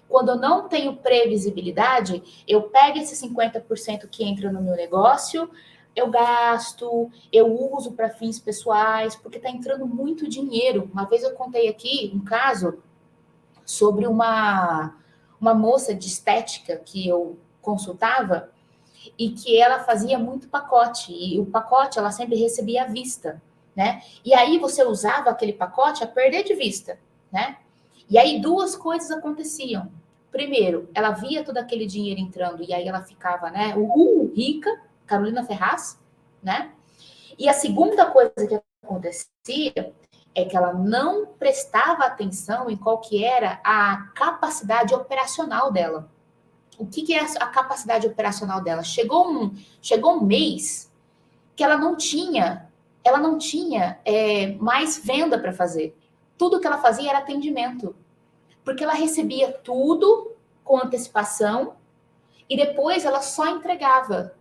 Quando eu não tenho previsibilidade, eu pego esse 50% que entra no meu negócio, eu gasto, eu uso para fins pessoais, porque está entrando muito dinheiro. Uma vez eu contei aqui um caso sobre uma moça de estética que eu consultava e que ela fazia muito pacote. E o pacote ela sempre recebia à vista, né? E aí você usava aquele pacote a perder de vista, né? E aí duas coisas aconteciam. Primeiro, ela via todo aquele dinheiro entrando e aí ela ficava, né? Rica, Carolina Ferraz, né? E a segunda coisa que acontecia é que ela não prestava atenção em qual que era a capacidade operacional dela. O que é a capacidade operacional dela? Chegou um mês que ela não tinha mais venda para fazer. Tudo que ela fazia era atendimento, porque ela recebia tudo com antecipação e depois ela só entregava.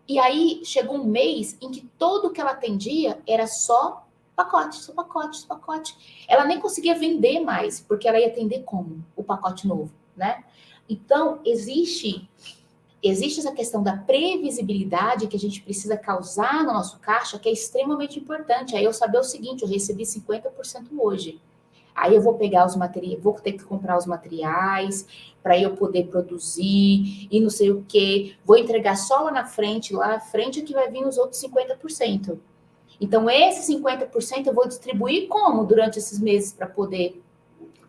E aí chegou um mês em que tudo que ela atendia era só pacote, só pacote, só pacote. Ela nem conseguia vender mais, porque ela ia atender como? O pacote novo, né? Então, existe essa questão da previsibilidade que a gente precisa causar no nosso caixa, que é extremamente importante. Aí eu saber o seguinte, eu recebi 50% hoje. Aí eu vou pegar os materiais, vou ter que comprar os materiais para eu poder produzir e não sei o quê. Vou entregar só lá na frente é que vai vir os outros 50%. Então, esse 50% eu vou distribuir como durante esses meses para poder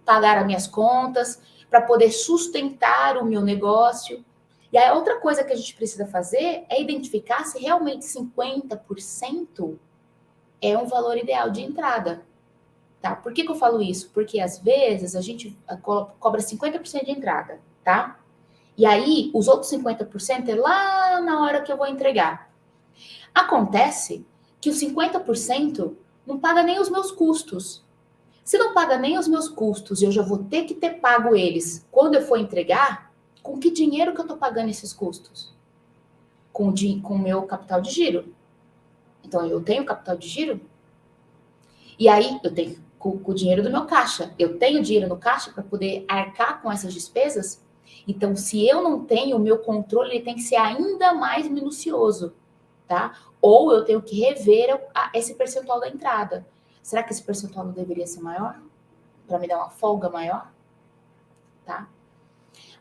pagar as minhas contas, para poder sustentar o meu negócio. E a outra coisa que a gente precisa fazer é identificar se realmente 50% é um valor ideal de entrada. Tá? Por que eu falo isso? Porque às vezes a gente cobra 50% de entrada, tá? E aí os outros 50% é lá na hora que eu vou entregar. Acontece que os 50% não paga nem os meus custos. Se não paga nem os meus custos e eu já vou ter que ter pago eles quando eu for entregar, com que dinheiro que eu estou pagando esses custos? Com o meu capital de giro. Então eu tenho capital de giro? E aí eu tenho com o dinheiro do meu caixa. Eu tenho dinheiro no caixa para poder arcar com essas despesas? Então, se eu não tenho, o meu controle ele tem que ser ainda mais minucioso, tá? Ou eu tenho que rever esse percentual da entrada. Será que esse percentual não deveria ser maior? Para me dar uma folga maior? Tá?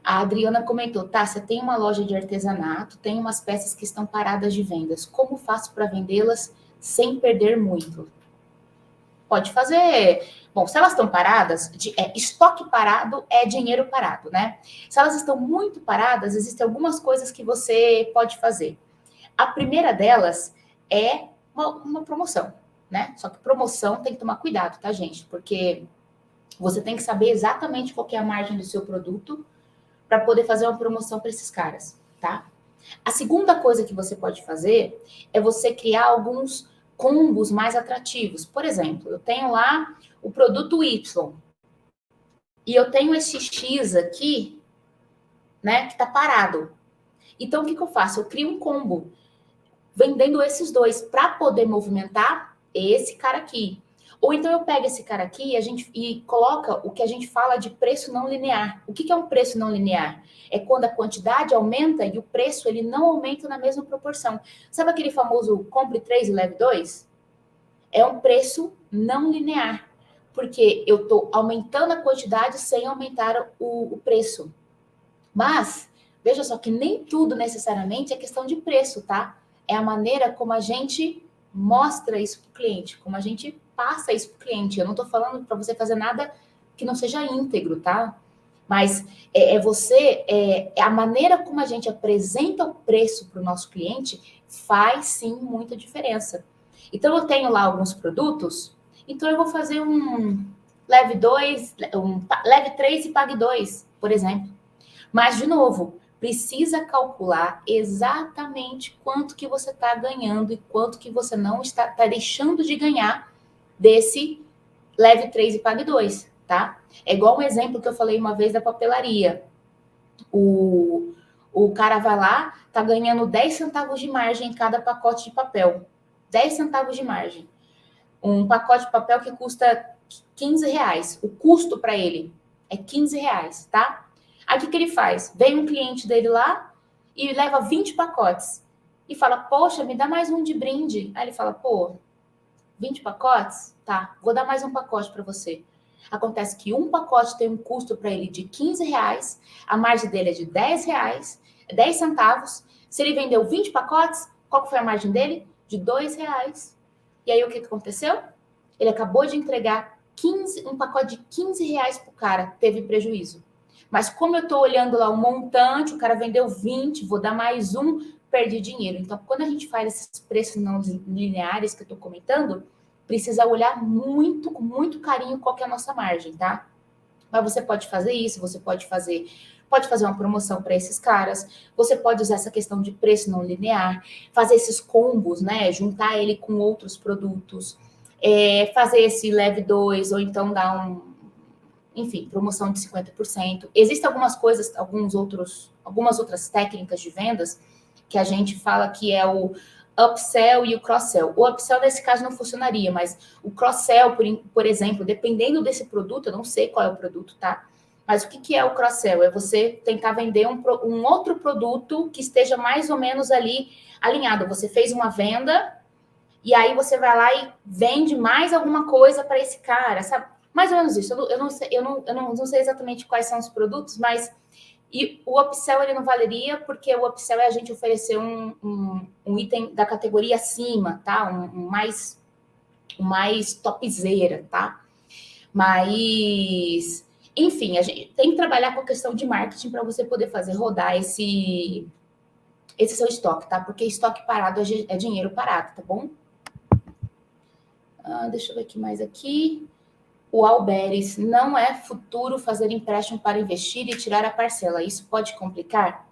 A Adriana comentou, tá, você tem uma loja de artesanato, tem umas peças que estão paradas de vendas. Como faço para vendê-las sem perder muito? Pode fazer. Bom, se elas estão paradas, estoque parado é dinheiro parado, né? Se elas estão muito paradas, existem algumas coisas que você pode fazer. A primeira delas é uma promoção, né? Só que promoção tem que tomar cuidado, tá, gente? Porque você tem que saber exatamente qual que é a margem do seu produto para poder fazer uma promoção para esses caras, tá? A segunda coisa que você pode fazer é você criar alguns combos mais atrativos. Por exemplo, eu tenho lá o produto Y e eu tenho esse X aqui, né, que está parado. Então, o que eu faço? Eu crio um combo vendendo esses dois para poder movimentar esse cara aqui. Ou então eu pego esse cara aqui e coloca o que a gente fala de preço não linear. O que é um preço não linear? É quando a quantidade aumenta e o preço ele não aumenta na mesma proporção. Sabe aquele famoso compre 3 e leve 2? É um preço não linear, porque eu estou aumentando a quantidade sem aumentar o preço. Mas Veja só que nem tudo necessariamente é questão de preço, tá? É a maneira como a gente mostra isso para o cliente, como a gente passa isso para o cliente. Eu não estou falando para você fazer nada que não seja íntegro, tá? Mas é a maneira como a gente apresenta o preço para o nosso cliente faz sim muita diferença. Então eu tenho lá alguns produtos, então eu vou fazer um leve 3 e pague 2, por exemplo. Mas, de novo, precisa calcular exatamente quanto que você está ganhando e quanto que você não está deixando de ganhar desse leve 3 e pague 2, tá? É igual um exemplo que eu falei uma vez da papelaria. O cara vai lá, tá ganhando 10 centavos de margem em cada pacote de papel. 10 centavos de margem. Um pacote de papel que custa 15 reais. O custo para ele é 15 reais, tá? Aí o que ele faz? Vem um cliente dele lá e leva 20 pacotes. E fala, poxa, me dá mais um de brinde. Aí ele fala, pô, 20 pacotes? Tá, vou dar mais um pacote para você. Acontece que um pacote tem um custo para ele de 15 reais, a margem dele é de 10 reais, 10 centavos. Se ele vendeu 20 pacotes, qual foi a margem dele? De 2 reais. E aí o que aconteceu? Ele acabou de entregar um pacote de 15 reais para o cara, teve prejuízo. Mas como eu estou olhando lá o montante, o cara vendeu 20, vou dar mais um, perdi dinheiro. Então, quando a gente faz esses preços não lineares que eu estou comentando, precisa olhar muito, com muito carinho qual que é a nossa margem, tá? Mas você pode fazer isso, você pode fazer uma promoção para esses caras, você pode usar essa questão de preço não linear, fazer esses combos, né? Juntar ele com outros produtos, fazer esse leve 2, ou então dar enfim, promoção de 50%. Existem algumas coisas, algumas outras técnicas de vendas que a gente fala que é o upsell e o cross-sell. O upsell, nesse caso, não funcionaria, mas o cross-sell, por exemplo, dependendo desse produto, eu não sei qual é o produto, tá? Mas o que é o cross-sell? É você tentar vender um outro produto que esteja mais ou menos ali alinhado. Você fez uma venda e aí você vai lá e vende mais alguma coisa para esse cara, sabe? Mais ou menos isso. Eu não sei exatamente quais são os produtos, mas e o upsell ele não valeria, porque o upsell é a gente oferecer um item da categoria acima, tá? Um mais topzera, tá? Mas, enfim, a gente tem que trabalhar com a questão de marketing para você poder fazer rodar esse seu estoque, tá? Porque estoque parado é dinheiro parado, tá bom? Deixa eu ver aqui mais aqui. O Alberes, não é futuro fazer empréstimo para investir e tirar a parcela. Isso pode complicar?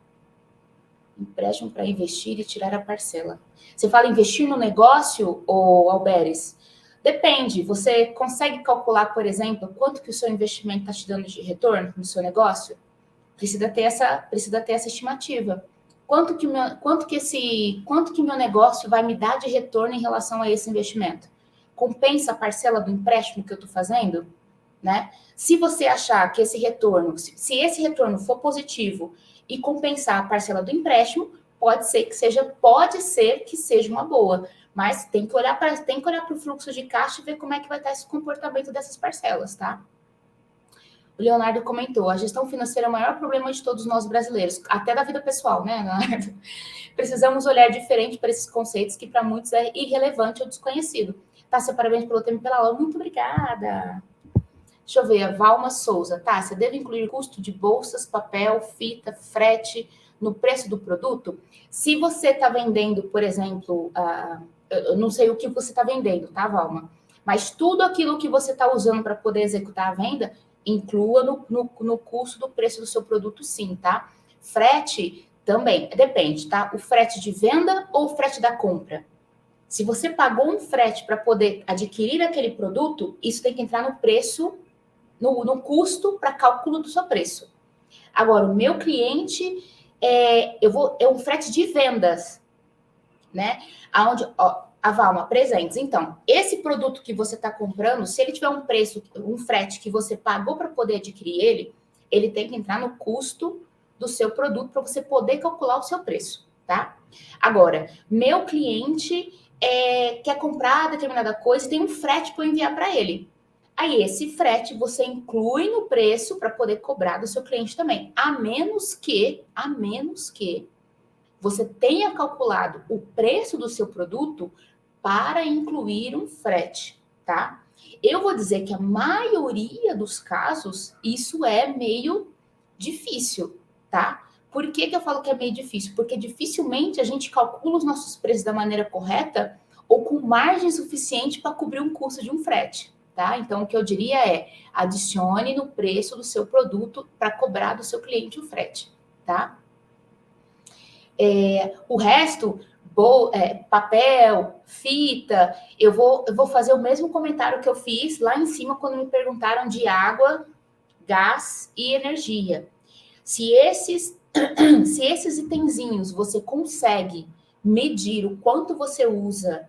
Empréstimo para investir e tirar a parcela. Você fala investir no negócio, ou Alberes? Depende. Você consegue calcular, por exemplo, quanto que o seu investimento está te dando de retorno no seu negócio? Precisa ter essa estimativa. Quanto que meu negócio vai me dar de retorno em relação a esse investimento? Compensa a parcela do empréstimo que eu estou fazendo? Né? Se você achar que esse retorno, se esse retorno for positivo e compensar a parcela do empréstimo, pode ser que seja uma boa, mas tem que olhar para o fluxo de caixa e ver como é que vai estar esse comportamento dessas parcelas, tá? O Leonardo comentou, a gestão financeira é o maior problema de todos nós brasileiros, até da vida pessoal, né, Leonardo? Precisamos olhar diferente para esses conceitos que para muitos é irrelevante ou desconhecido. Tá, seu parabéns pelo tempo e pela aula. Muito obrigada. Deixa eu ver, a Valma Souza. Tá, você deve incluir custo de bolsas, papel, fita, frete no preço do produto? Se você está vendendo, por exemplo, eu não sei o que você está vendendo, tá, Valma? Mas tudo aquilo que você está usando para poder executar a venda, inclua no custo do preço do seu produto, sim, tá? Frete também, depende, tá? O frete de venda ou o frete da compra? Se você pagou um frete para poder adquirir aquele produto, isso tem que entrar no preço, no custo para cálculo do seu preço. Agora, o meu cliente é um frete de vendas, né? Aonde, a Valma, presentes. Então, esse produto que você está comprando, se ele tiver um frete que você pagou para poder adquirir ele tem que entrar no custo do seu produto para você poder calcular o seu preço, tá? Agora, meu cliente quer comprar determinada coisa e tem um frete para enviar para ele. Aí esse frete você inclui no preço para poder cobrar do seu cliente também, a menos que você tenha calculado o preço do seu produto para incluir um frete, tá? Eu vou dizer que a maioria dos casos isso é meio difícil, tá? Por que eu falo que é meio difícil? Porque dificilmente a gente calcula os nossos preços da maneira correta ou com margem suficiente para cobrir um custo de um frete, tá? Então, o que eu diria é, adicione no preço do seu produto para cobrar do seu cliente o frete, tá? O resto, papel, fita, eu vou fazer o mesmo comentário que eu fiz lá em cima quando me perguntaram de água, gás e energia. Se esses itenzinhos você consegue medir o quanto você usa,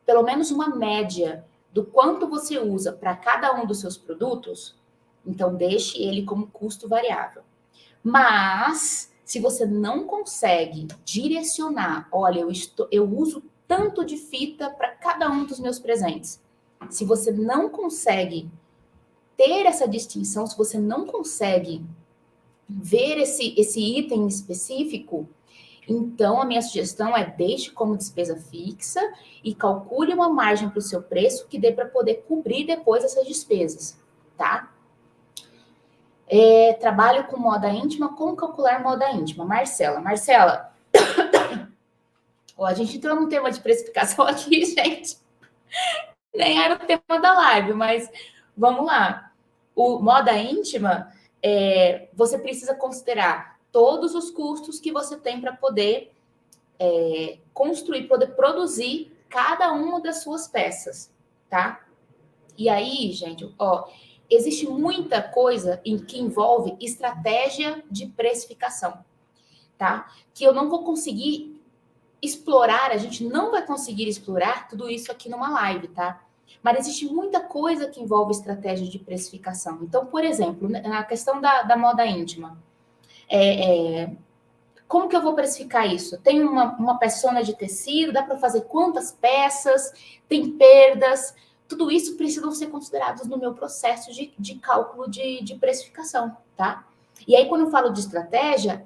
pelo menos uma média do quanto você usa para cada um dos seus produtos, então deixe ele como custo variável. Mas se você não consegue direcionar, olha, eu uso tanto de fita para cada um dos meus presentes. Se você não consegue ter essa distinção, se você não consegue ver esse item específico, então a minha sugestão é deixe como despesa fixa e calcule uma margem para o seu preço que dê para poder cobrir depois essas despesas, tá? Trabalho com moda íntima, como calcular moda íntima? Marcela, ó, a gente entrou num tema de precificação aqui, gente. Nem era o tema da live, mas vamos lá. O moda íntima, você precisa considerar todos os custos que você tem para poder construir, poder produzir cada uma das suas peças, tá? E aí, gente, ó, existe muita coisa que envolve estratégia de precificação, tá? Que eu não vou conseguir explorar, a gente não vai conseguir explorar tudo isso aqui numa live, tá? Mas existe muita coisa que envolve estratégia de precificação. Então, por exemplo, na questão da moda íntima, como que eu vou precificar isso? Tem uma peçona de tecido, dá para fazer quantas peças, tem perdas, tudo isso precisam ser considerados no meu processo de cálculo de precificação, tá? E aí, quando eu falo de estratégia,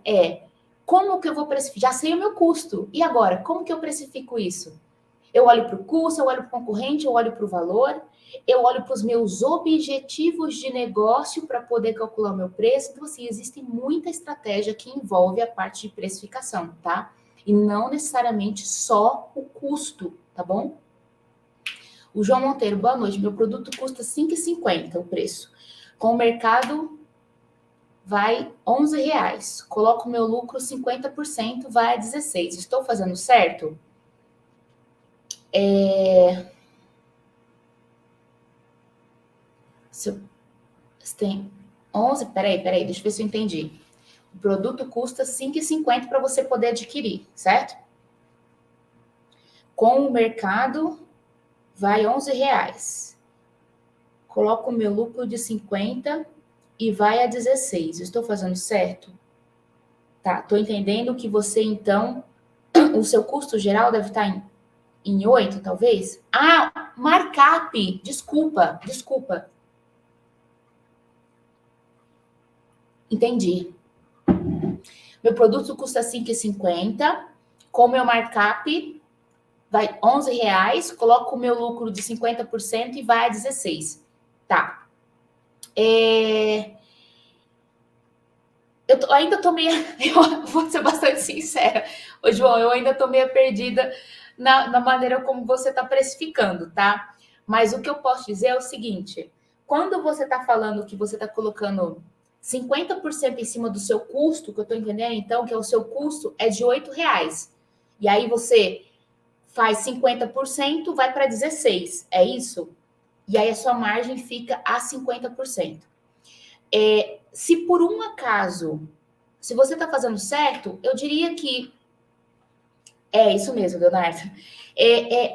como que eu vou precificar? Já sei o meu custo. E agora, como que eu precifico isso? Eu olho para o custo, eu olho para o concorrente, eu olho para o valor, eu olho para os meus objetivos de negócio para poder calcular o meu preço. Então, assim, existe muita estratégia que envolve a parte de precificação, tá? E não necessariamente só o custo, tá bom? O João Monteiro, boa noite. Meu produto custa R$ 5,50 o preço. Com o mercado, vai R$ 11. Coloco o meu lucro 50%, vai a 16. Estou fazendo certo? Você tem 11? Peraí, deixa eu ver se eu entendi. O produto custa R$ 5,50 para você poder adquirir, certo? Com o mercado, vai R$ 11. Coloco o meu lucro de 50 e vai a 16. Estou fazendo certo? Tá, estou entendendo que você, então, o seu custo geral deve estar em 8, talvez? Ah, markup, desculpa. Entendi. Meu produto custa R$ 5,50, com meu markup vai R$ 11, coloco o meu lucro de 50% e vai a 16. Tá. Eu ainda tô meio... Eu vou ser bastante sincera. Ô, João, eu ainda tô meio perdida na maneira como você está precificando, tá? Mas o que eu posso dizer é o seguinte. Quando você está falando que você está colocando 50% em cima do seu custo, que eu estou entendendo, então, que é o seu custo é de R$ 8. E aí você faz 50%, vai para 16, é isso? E aí a sua margem fica a 50%. Se por um acaso, se você está fazendo certo, eu diria que... É isso mesmo, Leonardo.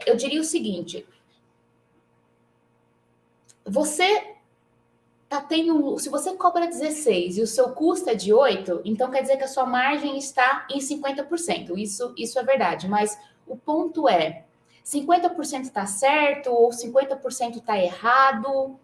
Eu diria o seguinte, você tá tendo... Se você cobra 16 e o seu custo é de 8, então quer dizer que a sua margem está em 50%. Isso é verdade, mas o ponto é, 50% está certo ou 50% está errado?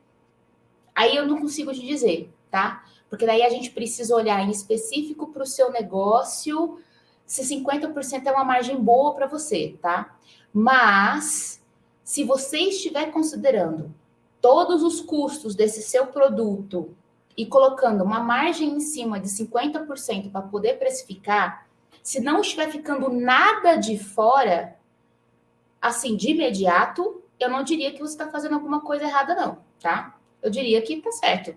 Aí eu não consigo te dizer, tá? Porque daí a gente precisa olhar em específico para o seu negócio, se 50% é uma margem boa para você, tá? Mas, se você estiver considerando todos os custos desse seu produto e colocando uma margem em cima de 50% para poder precificar, se não estiver ficando nada de fora, assim, de imediato, eu não diria que você está fazendo alguma coisa errada, não, tá? Eu diria que tá certo.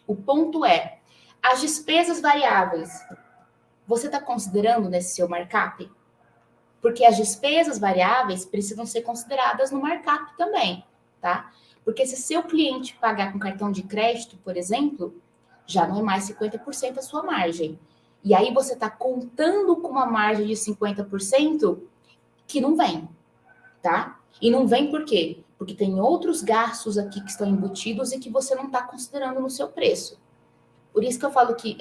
O ponto é, as despesas variáveis, você está considerando nesse seu markup? Porque as despesas variáveis precisam ser consideradas no markup também, tá? Porque se seu cliente pagar com cartão de crédito, por exemplo, já não é mais 50% a sua margem. E aí você está contando com uma margem de 50% que não vem, tá? E não vem por quê? Porque tem outros gastos aqui que estão embutidos e que você não está considerando no seu preço. Por isso que eu falo que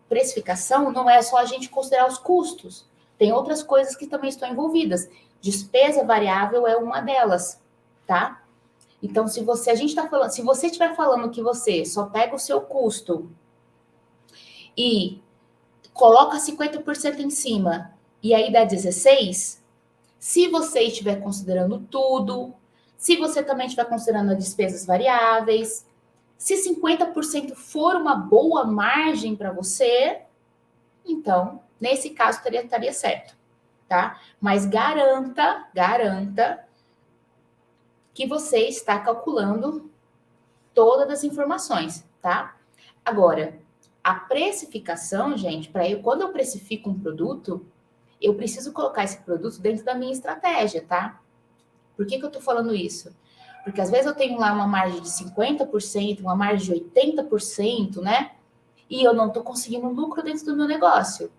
precificação não é só a gente considerar os custos. Tem outras coisas que também estão envolvidas. Despesa variável é uma delas, tá? Então, se você estiver falando que você só pega o seu custo e coloca 50% em cima e aí dá 16%, se você estiver considerando tudo, se você também estiver considerando as despesas variáveis, se 50% for uma boa margem para você, então, nesse caso, estaria certo, tá? Mas garanta que você está calculando todas as informações, tá? Agora, a precificação, gente, quando eu precifico um produto, eu preciso colocar esse produto dentro da minha estratégia, tá? Por que eu tô falando isso? Porque às vezes eu tenho lá uma margem de 50%, uma margem de 80%, né? E eu não estou conseguindo lucro dentro do meu negócio.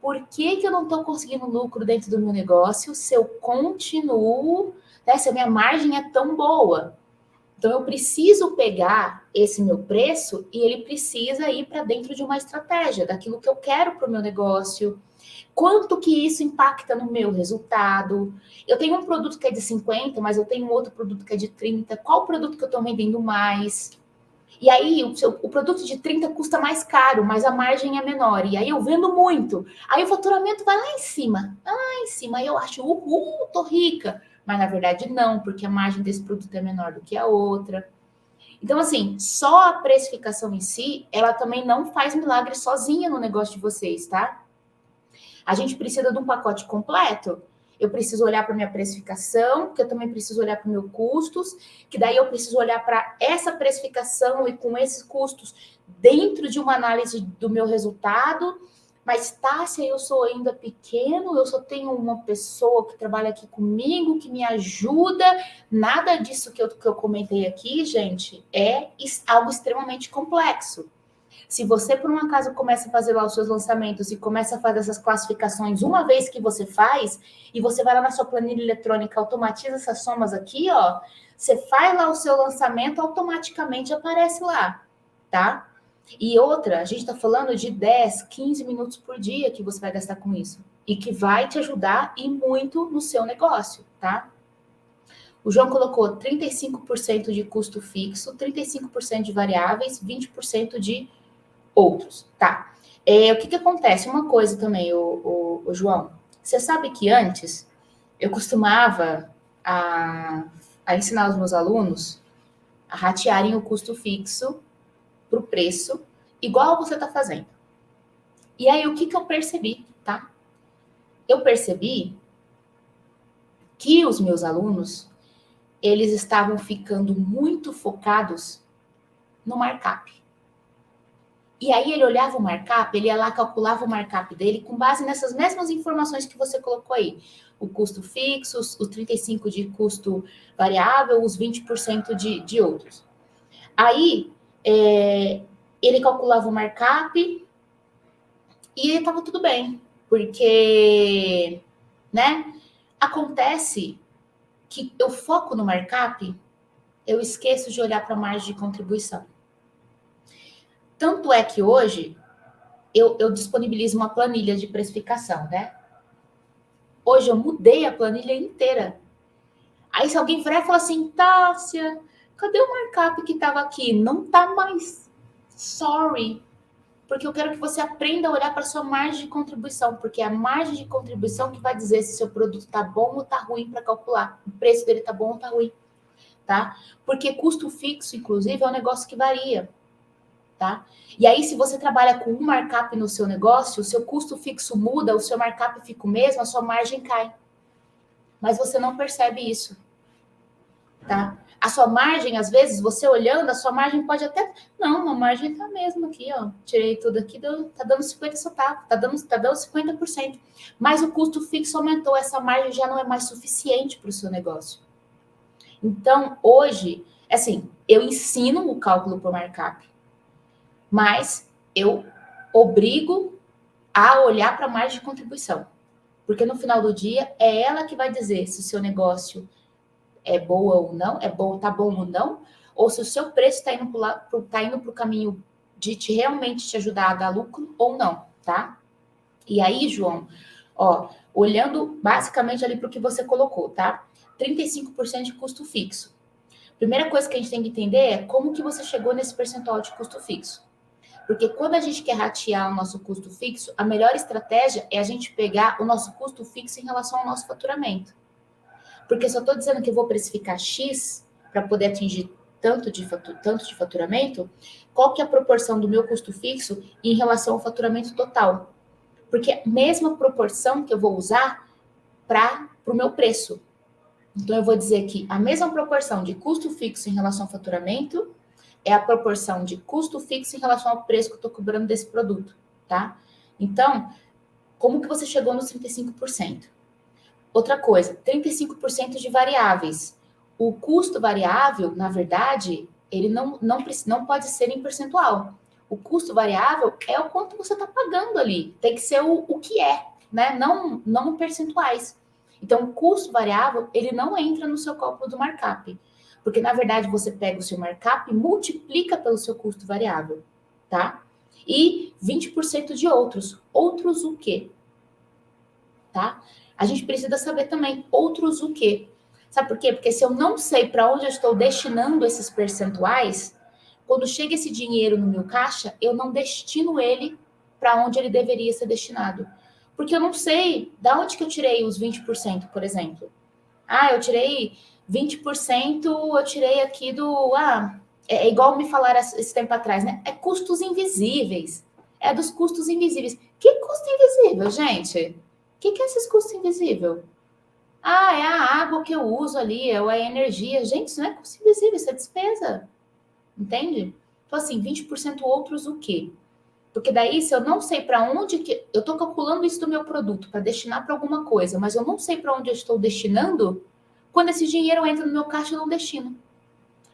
Por que eu não estou conseguindo lucro dentro do meu negócio se eu continuo, né, se a minha margem é tão boa? Então, eu preciso pegar esse meu preço e ele precisa ir para dentro de uma estratégia, daquilo que eu quero para o meu negócio. Quanto que isso impacta no meu resultado? Eu tenho um produto que é de 50, mas eu tenho outro produto que é de 30. Qual produto que eu estou vendendo mais? E aí, o produto de 30 custa mais caro, mas a margem é menor. E aí eu vendo muito. Aí o faturamento vai lá em cima. Lá em cima. Aí eu acho, tô rica. Mas na verdade não, porque a margem desse produto é menor do que a outra. Então, assim, só a precificação em si, ela também não faz milagre sozinha no negócio de vocês, tá? A gente precisa de um pacote completo. Eu preciso olhar para minha precificação, que eu também preciso olhar para os meus custos, que daí eu preciso olhar para essa precificação e com esses custos dentro de uma análise do meu resultado. Mas, Tássia, eu sou ainda pequeno, eu só tenho uma pessoa que trabalha aqui comigo, que me ajuda. Nada disso que eu comentei aqui, gente, é algo extremamente complexo. Se você, por um acaso, começa a fazer lá os seus lançamentos e começa a fazer essas classificações uma vez que você faz, e você vai lá na sua planilha eletrônica, automatiza essas somas aqui, ó, você faz lá o seu lançamento, automaticamente aparece lá, tá? E outra, a gente tá falando de 10, 15 minutos por dia que você vai gastar com isso. E que vai te ajudar e muito no seu negócio, tá? O João colocou 35% de custo fixo, 35% de variáveis, 20% de outros, tá? O que acontece? Uma coisa também, o João, você sabe que antes eu costumava a ensinar os meus alunos a ratearem o custo fixo para o preço, igual você está fazendo. E aí, o que eu percebi, tá? Eu percebi que os meus alunos, eles estavam ficando muito focados no markup. E aí ele olhava o markup, ele ia lá, calculava o markup dele com base nessas mesmas informações que você colocou aí. O custo fixo, os 35% de custo variável, os 20% de outros. Aí ele calculava o markup e estava tudo bem. Porque, né, acontece que eu foco no markup, eu esqueço de olhar para a margem de contribuição. Tanto é que hoje eu disponibilizo uma planilha de precificação, né? Hoje eu mudei a planilha inteira. Aí se alguém vier e falar assim, Tássia, Cadê o markup que estava aqui? Não está mais. Sorry. Porque eu quero que você aprenda a olhar para a sua margem de contribuição, porque é a margem de contribuição que vai dizer se seu produto está bom ou está ruim para calcular. O preço dele está bom ou está ruim, tá? Porque custo fixo, inclusive, é um negócio que varia, tá? E aí, se você trabalha com um markup no seu negócio, o seu custo fixo muda, o seu markup fica o mesmo, a sua margem cai. Mas você não percebe isso, tá? A sua margem, às vezes, você olhando, a sua margem pode até... Não, a margem tá mesmo aqui, ó. Tirei tudo aqui, tá dando 50 centavos, tá dando 50%. Mas o custo fixo aumentou, essa margem já não é mais suficiente para o seu negócio. Então, hoje, assim, eu ensino o cálculo por markup, mas eu obrigo a olhar para a margem de contribuição. Porque no final do dia, é ela que vai dizer se o seu negócio é boa ou não, tá bom ou não, ou se o seu preço está indo para o caminho de realmente te ajudar a dar lucro ou não, tá? E aí, João, ó, olhando basicamente ali para o que você colocou, tá? 35% de custo fixo. Primeira coisa que a gente tem que entender é como que você chegou nesse percentual de custo fixo. Porque quando a gente quer ratear o nosso custo fixo, a melhor estratégia é a gente pegar o nosso custo fixo em relação ao nosso faturamento. Porque se eu estou dizendo que eu vou precificar X para poder atingir tanto de faturamento, qual que é a proporção do meu custo fixo em relação ao faturamento total? Porque é a mesma proporção que eu vou usar para o meu preço. Então, eu vou dizer que a mesma proporção de custo fixo em relação ao faturamento é a proporção de custo fixo em relação ao preço que eu estou cobrando desse produto, tá? Então, como que você chegou nos 35%? Outra coisa, 35% de variáveis. O custo variável, na verdade, ele não pode ser em percentual. O custo variável é o quanto você está pagando ali. Tem que ser o que é, né? Não percentuais. Então, o custo variável, ele não entra no seu cálculo do markup. Porque, na verdade, você pega o seu markup e multiplica pelo seu custo variável, tá? E 20% de outros. Outros o quê? Tá? A gente precisa saber também outros o quê. Sabe por quê? Porque se eu não sei para onde eu estou destinando esses percentuais, quando chega esse dinheiro no meu caixa, eu não destino ele para onde ele deveria ser destinado. Porque eu não sei da onde que eu tirei os 20%, por exemplo. Ah, eu tirei 20%, eu tirei aqui do... é igual me falaram esse tempo atrás, né? É custos invisíveis. É dos custos invisíveis. Que custo invisível, gente? O que é esses custos invisíveis? Ah, é a água que eu uso ali, é a energia. Gente, isso não é custo invisível, isso é despesa. Entende? Então, assim, 20% outros o quê? Porque daí, se eu não sei para onde que... Eu estou calculando isso do meu produto para destinar para alguma coisa, mas eu não sei para onde eu estou destinando, quando esse dinheiro entra no meu caixa, eu não destino.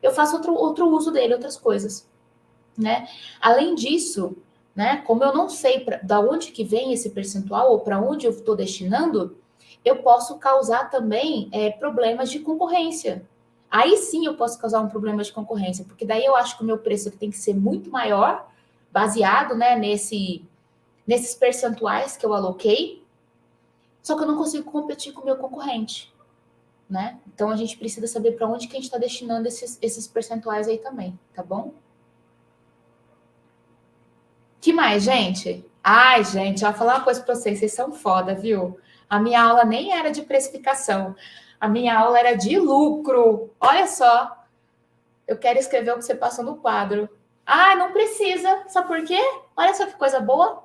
Eu faço outro uso dele, outras coisas, né? Além disso, né, como eu não sei da onde que vem esse percentual ou para onde eu estou destinando, eu posso causar também problemas de concorrência. Aí sim eu posso causar um problema de concorrência, porque daí eu acho que o meu preço tem que ser muito maior, baseado, né, nesses percentuais que eu aloquei, só que eu não consigo competir com o meu concorrente, né? Então a gente precisa saber para onde que a gente está destinando esses percentuais aí também, tá bom? Que mais, gente? Ai, gente, eu vou falar uma coisa para vocês, vocês são foda, viu? A minha aula nem era de precificação, a minha aula era de lucro. Olha só, eu quero escrever o que você passou no quadro. Ah, não precisa, sabe por quê? Olha só que coisa boa.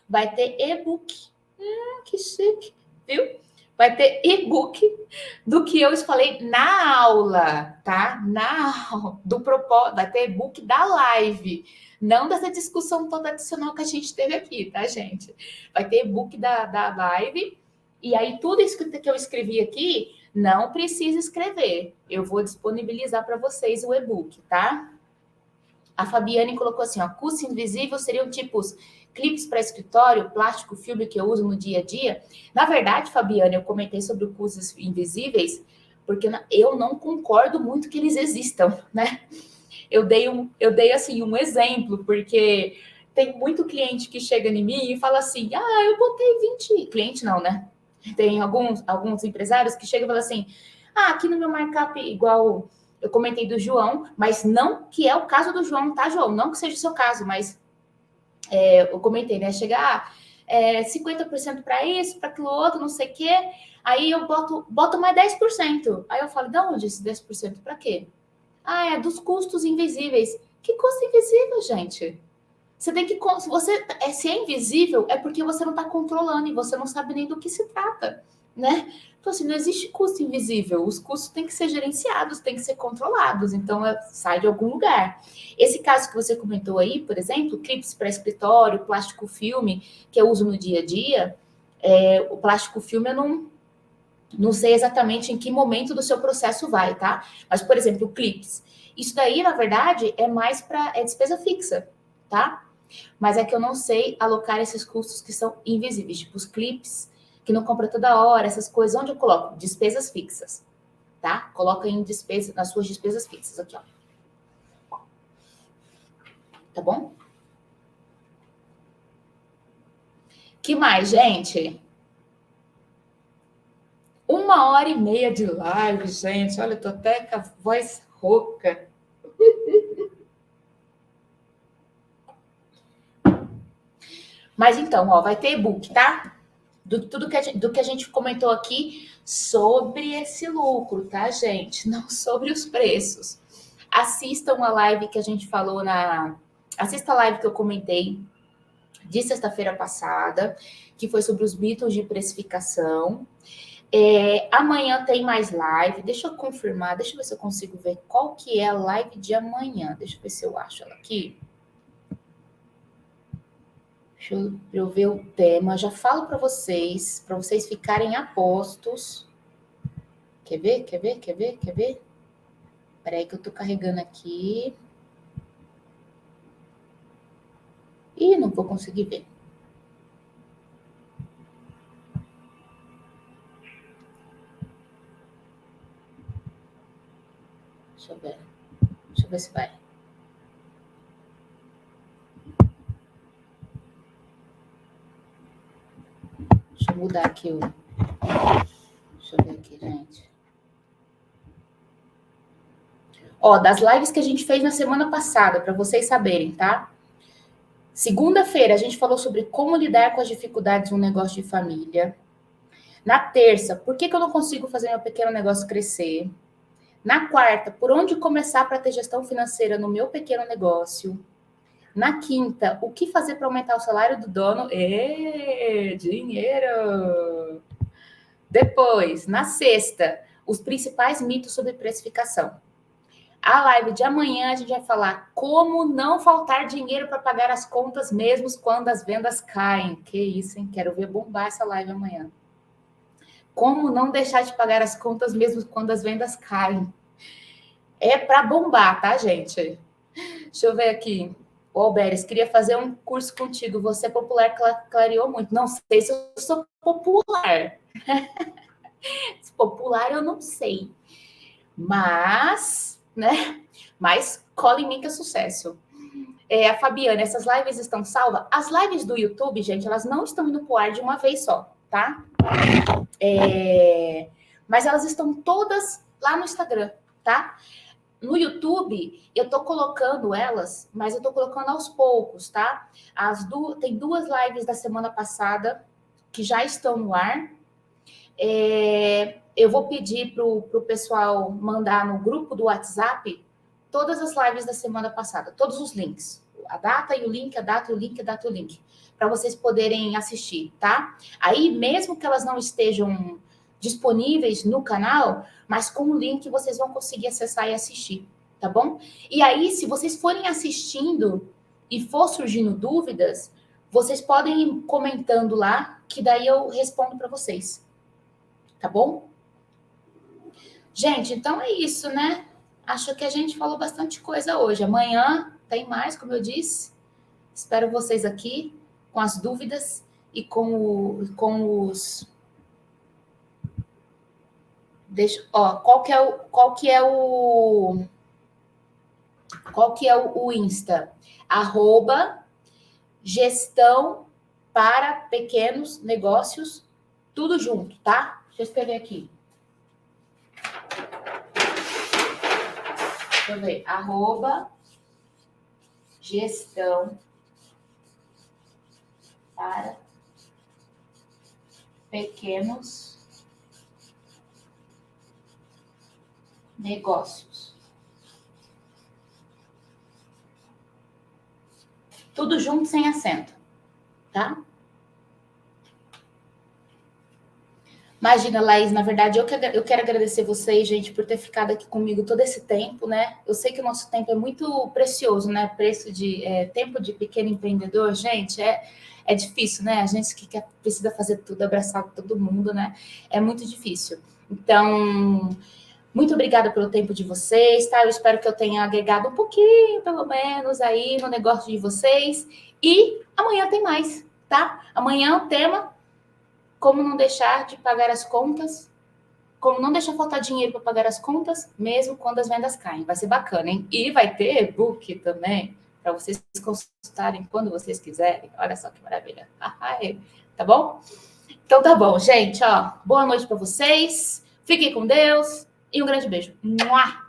Vai ter e-book. Que chique, viu? Vai ter e-book do que eu falei na aula, tá? Na aula, do propósito, vai ter e-book da live, não dessa discussão toda adicional que a gente teve aqui, tá, gente? Vai ter e-book da live, e aí tudo isso que eu escrevi aqui, não precisa escrever. Eu vou disponibilizar para vocês o e-book, tá? A Fabiane colocou assim, ó, custo invisível seriam tipos clipes para escritório, plástico, filme que eu uso no dia a dia. Na verdade, Fabiane, eu comentei sobre os custos invisíveis, porque eu não concordo muito que eles existam, né? Eu dei assim um exemplo, porque tem muito cliente que chega em mim e fala assim, eu botei 20... Cliente não, né? Tem alguns empresários que chegam e falam assim, aqui no meu markup, igual Eu comentei do João, mas não que é o caso do João, tá, João? Não que seja o seu caso, mas eu comentei, né? Chegar 50% para isso, para aquilo outro, não sei o quê. Aí eu boto mais 10%. Aí eu falo, de onde esse 10%? Para quê? Ah, é dos custos invisíveis. Que custo invisível, gente? Você tem que. Se é invisível, é porque você não está controlando e você não sabe nem do que se trata, né? Então, assim, não existe custo invisível. Os custos têm que ser gerenciados, têm que ser controlados. Então, sai de algum lugar. Esse caso que você comentou aí, por exemplo, clips para escritório, plástico filme, que eu uso no dia a dia, o plástico filme eu não sei exatamente em que momento do seu processo vai, tá? Mas, por exemplo, clips. Isso daí, na verdade, é mais para despesa fixa, tá? Mas é que eu não sei alocar esses custos que são invisíveis, tipo os clips, que não compra toda hora, essas coisas. Onde eu coloco? Despesas fixas, tá? Coloca em despesa, nas suas despesas fixas, aqui, ó. Tá bom? Que mais, gente? 1h30 de live, gente. Olha, eu tô até com a voz rouca. Mas então, ó, vai ter e-book, tá? Do que a gente comentou aqui sobre esse lucro, tá, gente? Não sobre os preços. Assistam a live que a gente falou Assista a live que eu comentei de sexta-feira passada, que foi sobre os mitos de precificação. Amanhã tem mais live. Deixa eu confirmar, deixa eu ver se eu consigo ver qual que é a live de amanhã. Deixa eu ver se eu acho ela aqui. Deixa eu ver o tema. Já falo para vocês ficarem a postos. Quer ver? Peraí que eu tô carregando aqui. Ih, não vou conseguir ver. Deixa eu ver se vai. Deixa eu mudar aqui o... Deixa eu ver aqui, gente. Ó, das lives que a gente fez na semana passada, para vocês saberem, tá? Segunda-feira, a gente falou sobre como lidar com as dificuldades no negócio de família. Na terça, por que eu não consigo fazer meu pequeno negócio crescer? Na quarta, por onde começar para ter gestão financeira no meu pequeno negócio? Na quinta, o que fazer para aumentar o salário do dono? Dinheiro! Depois, na sexta, os principais mitos sobre precificação. A live de amanhã a gente vai falar como não faltar dinheiro para pagar as contas mesmo quando as vendas caem. Que isso, hein? Quero ver bombar essa live amanhã. Como não deixar de pagar as contas mesmo quando as vendas caem. É para bombar, tá, gente? Deixa eu ver aqui. Ô, Alberes, queria fazer um curso contigo. Você é popular, clareou muito. Não sei se eu sou popular. Popular eu não sei. Mas, né? Mas cola em mim que é sucesso. A Fabiana, essas lives estão salvas? As lives do YouTube, gente, elas não estão indo pro ar de uma vez só, tá? Mas elas estão todas lá no Instagram, tá? No YouTube, eu tô colocando elas, mas eu tô colocando aos poucos, tá? Tem 2 lives da semana passada que já estão no ar. Eu vou pedir pro pessoal mandar no grupo do WhatsApp todas as lives da semana passada, todos os links. A data e o link, a data e o link, a data e o link. Para vocês poderem assistir, tá? Aí, mesmo que elas não estejam disponíveis no canal, mas com o link vocês vão conseguir acessar e assistir, tá bom? E aí, se vocês forem assistindo e for surgindo dúvidas, vocês podem ir comentando lá, que daí eu respondo para vocês, tá bom? Gente, então é isso, né? Acho que a gente falou bastante coisa hoje. Amanhã tem mais, como eu disse. Espero vocês aqui com as dúvidas e com os... qual que é o Insta? @gestão para pequenos negócios, tudo junto, tá? Deixa eu escrever aqui. Deixa eu ver. @gestão para pequenos negócios. Tudo junto, sem acento, tá? Imagina, Laís, na verdade, eu quero agradecer vocês, gente, por ter ficado aqui comigo todo esse tempo, né? Eu sei que o nosso tempo é muito precioso, né? Tempo de pequeno empreendedor, gente, é difícil, né? A gente que precisa fazer tudo, abraçar todo mundo, né? É muito difícil. Então, muito obrigada pelo tempo de vocês, tá? Eu espero que eu tenha agregado um pouquinho, pelo menos, aí no negócio de vocês. E amanhã tem mais, tá? Amanhã o tema: como não deixar de pagar as contas, como não deixar faltar dinheiro para pagar as contas, mesmo quando as vendas caem. Vai ser bacana, hein? E vai ter e-book também, para vocês consultarem quando vocês quiserem. Olha só que maravilha. Tá bom? Então tá bom, gente. Ó, boa noite para vocês. Fiquem com Deus e um grande beijo. Mua!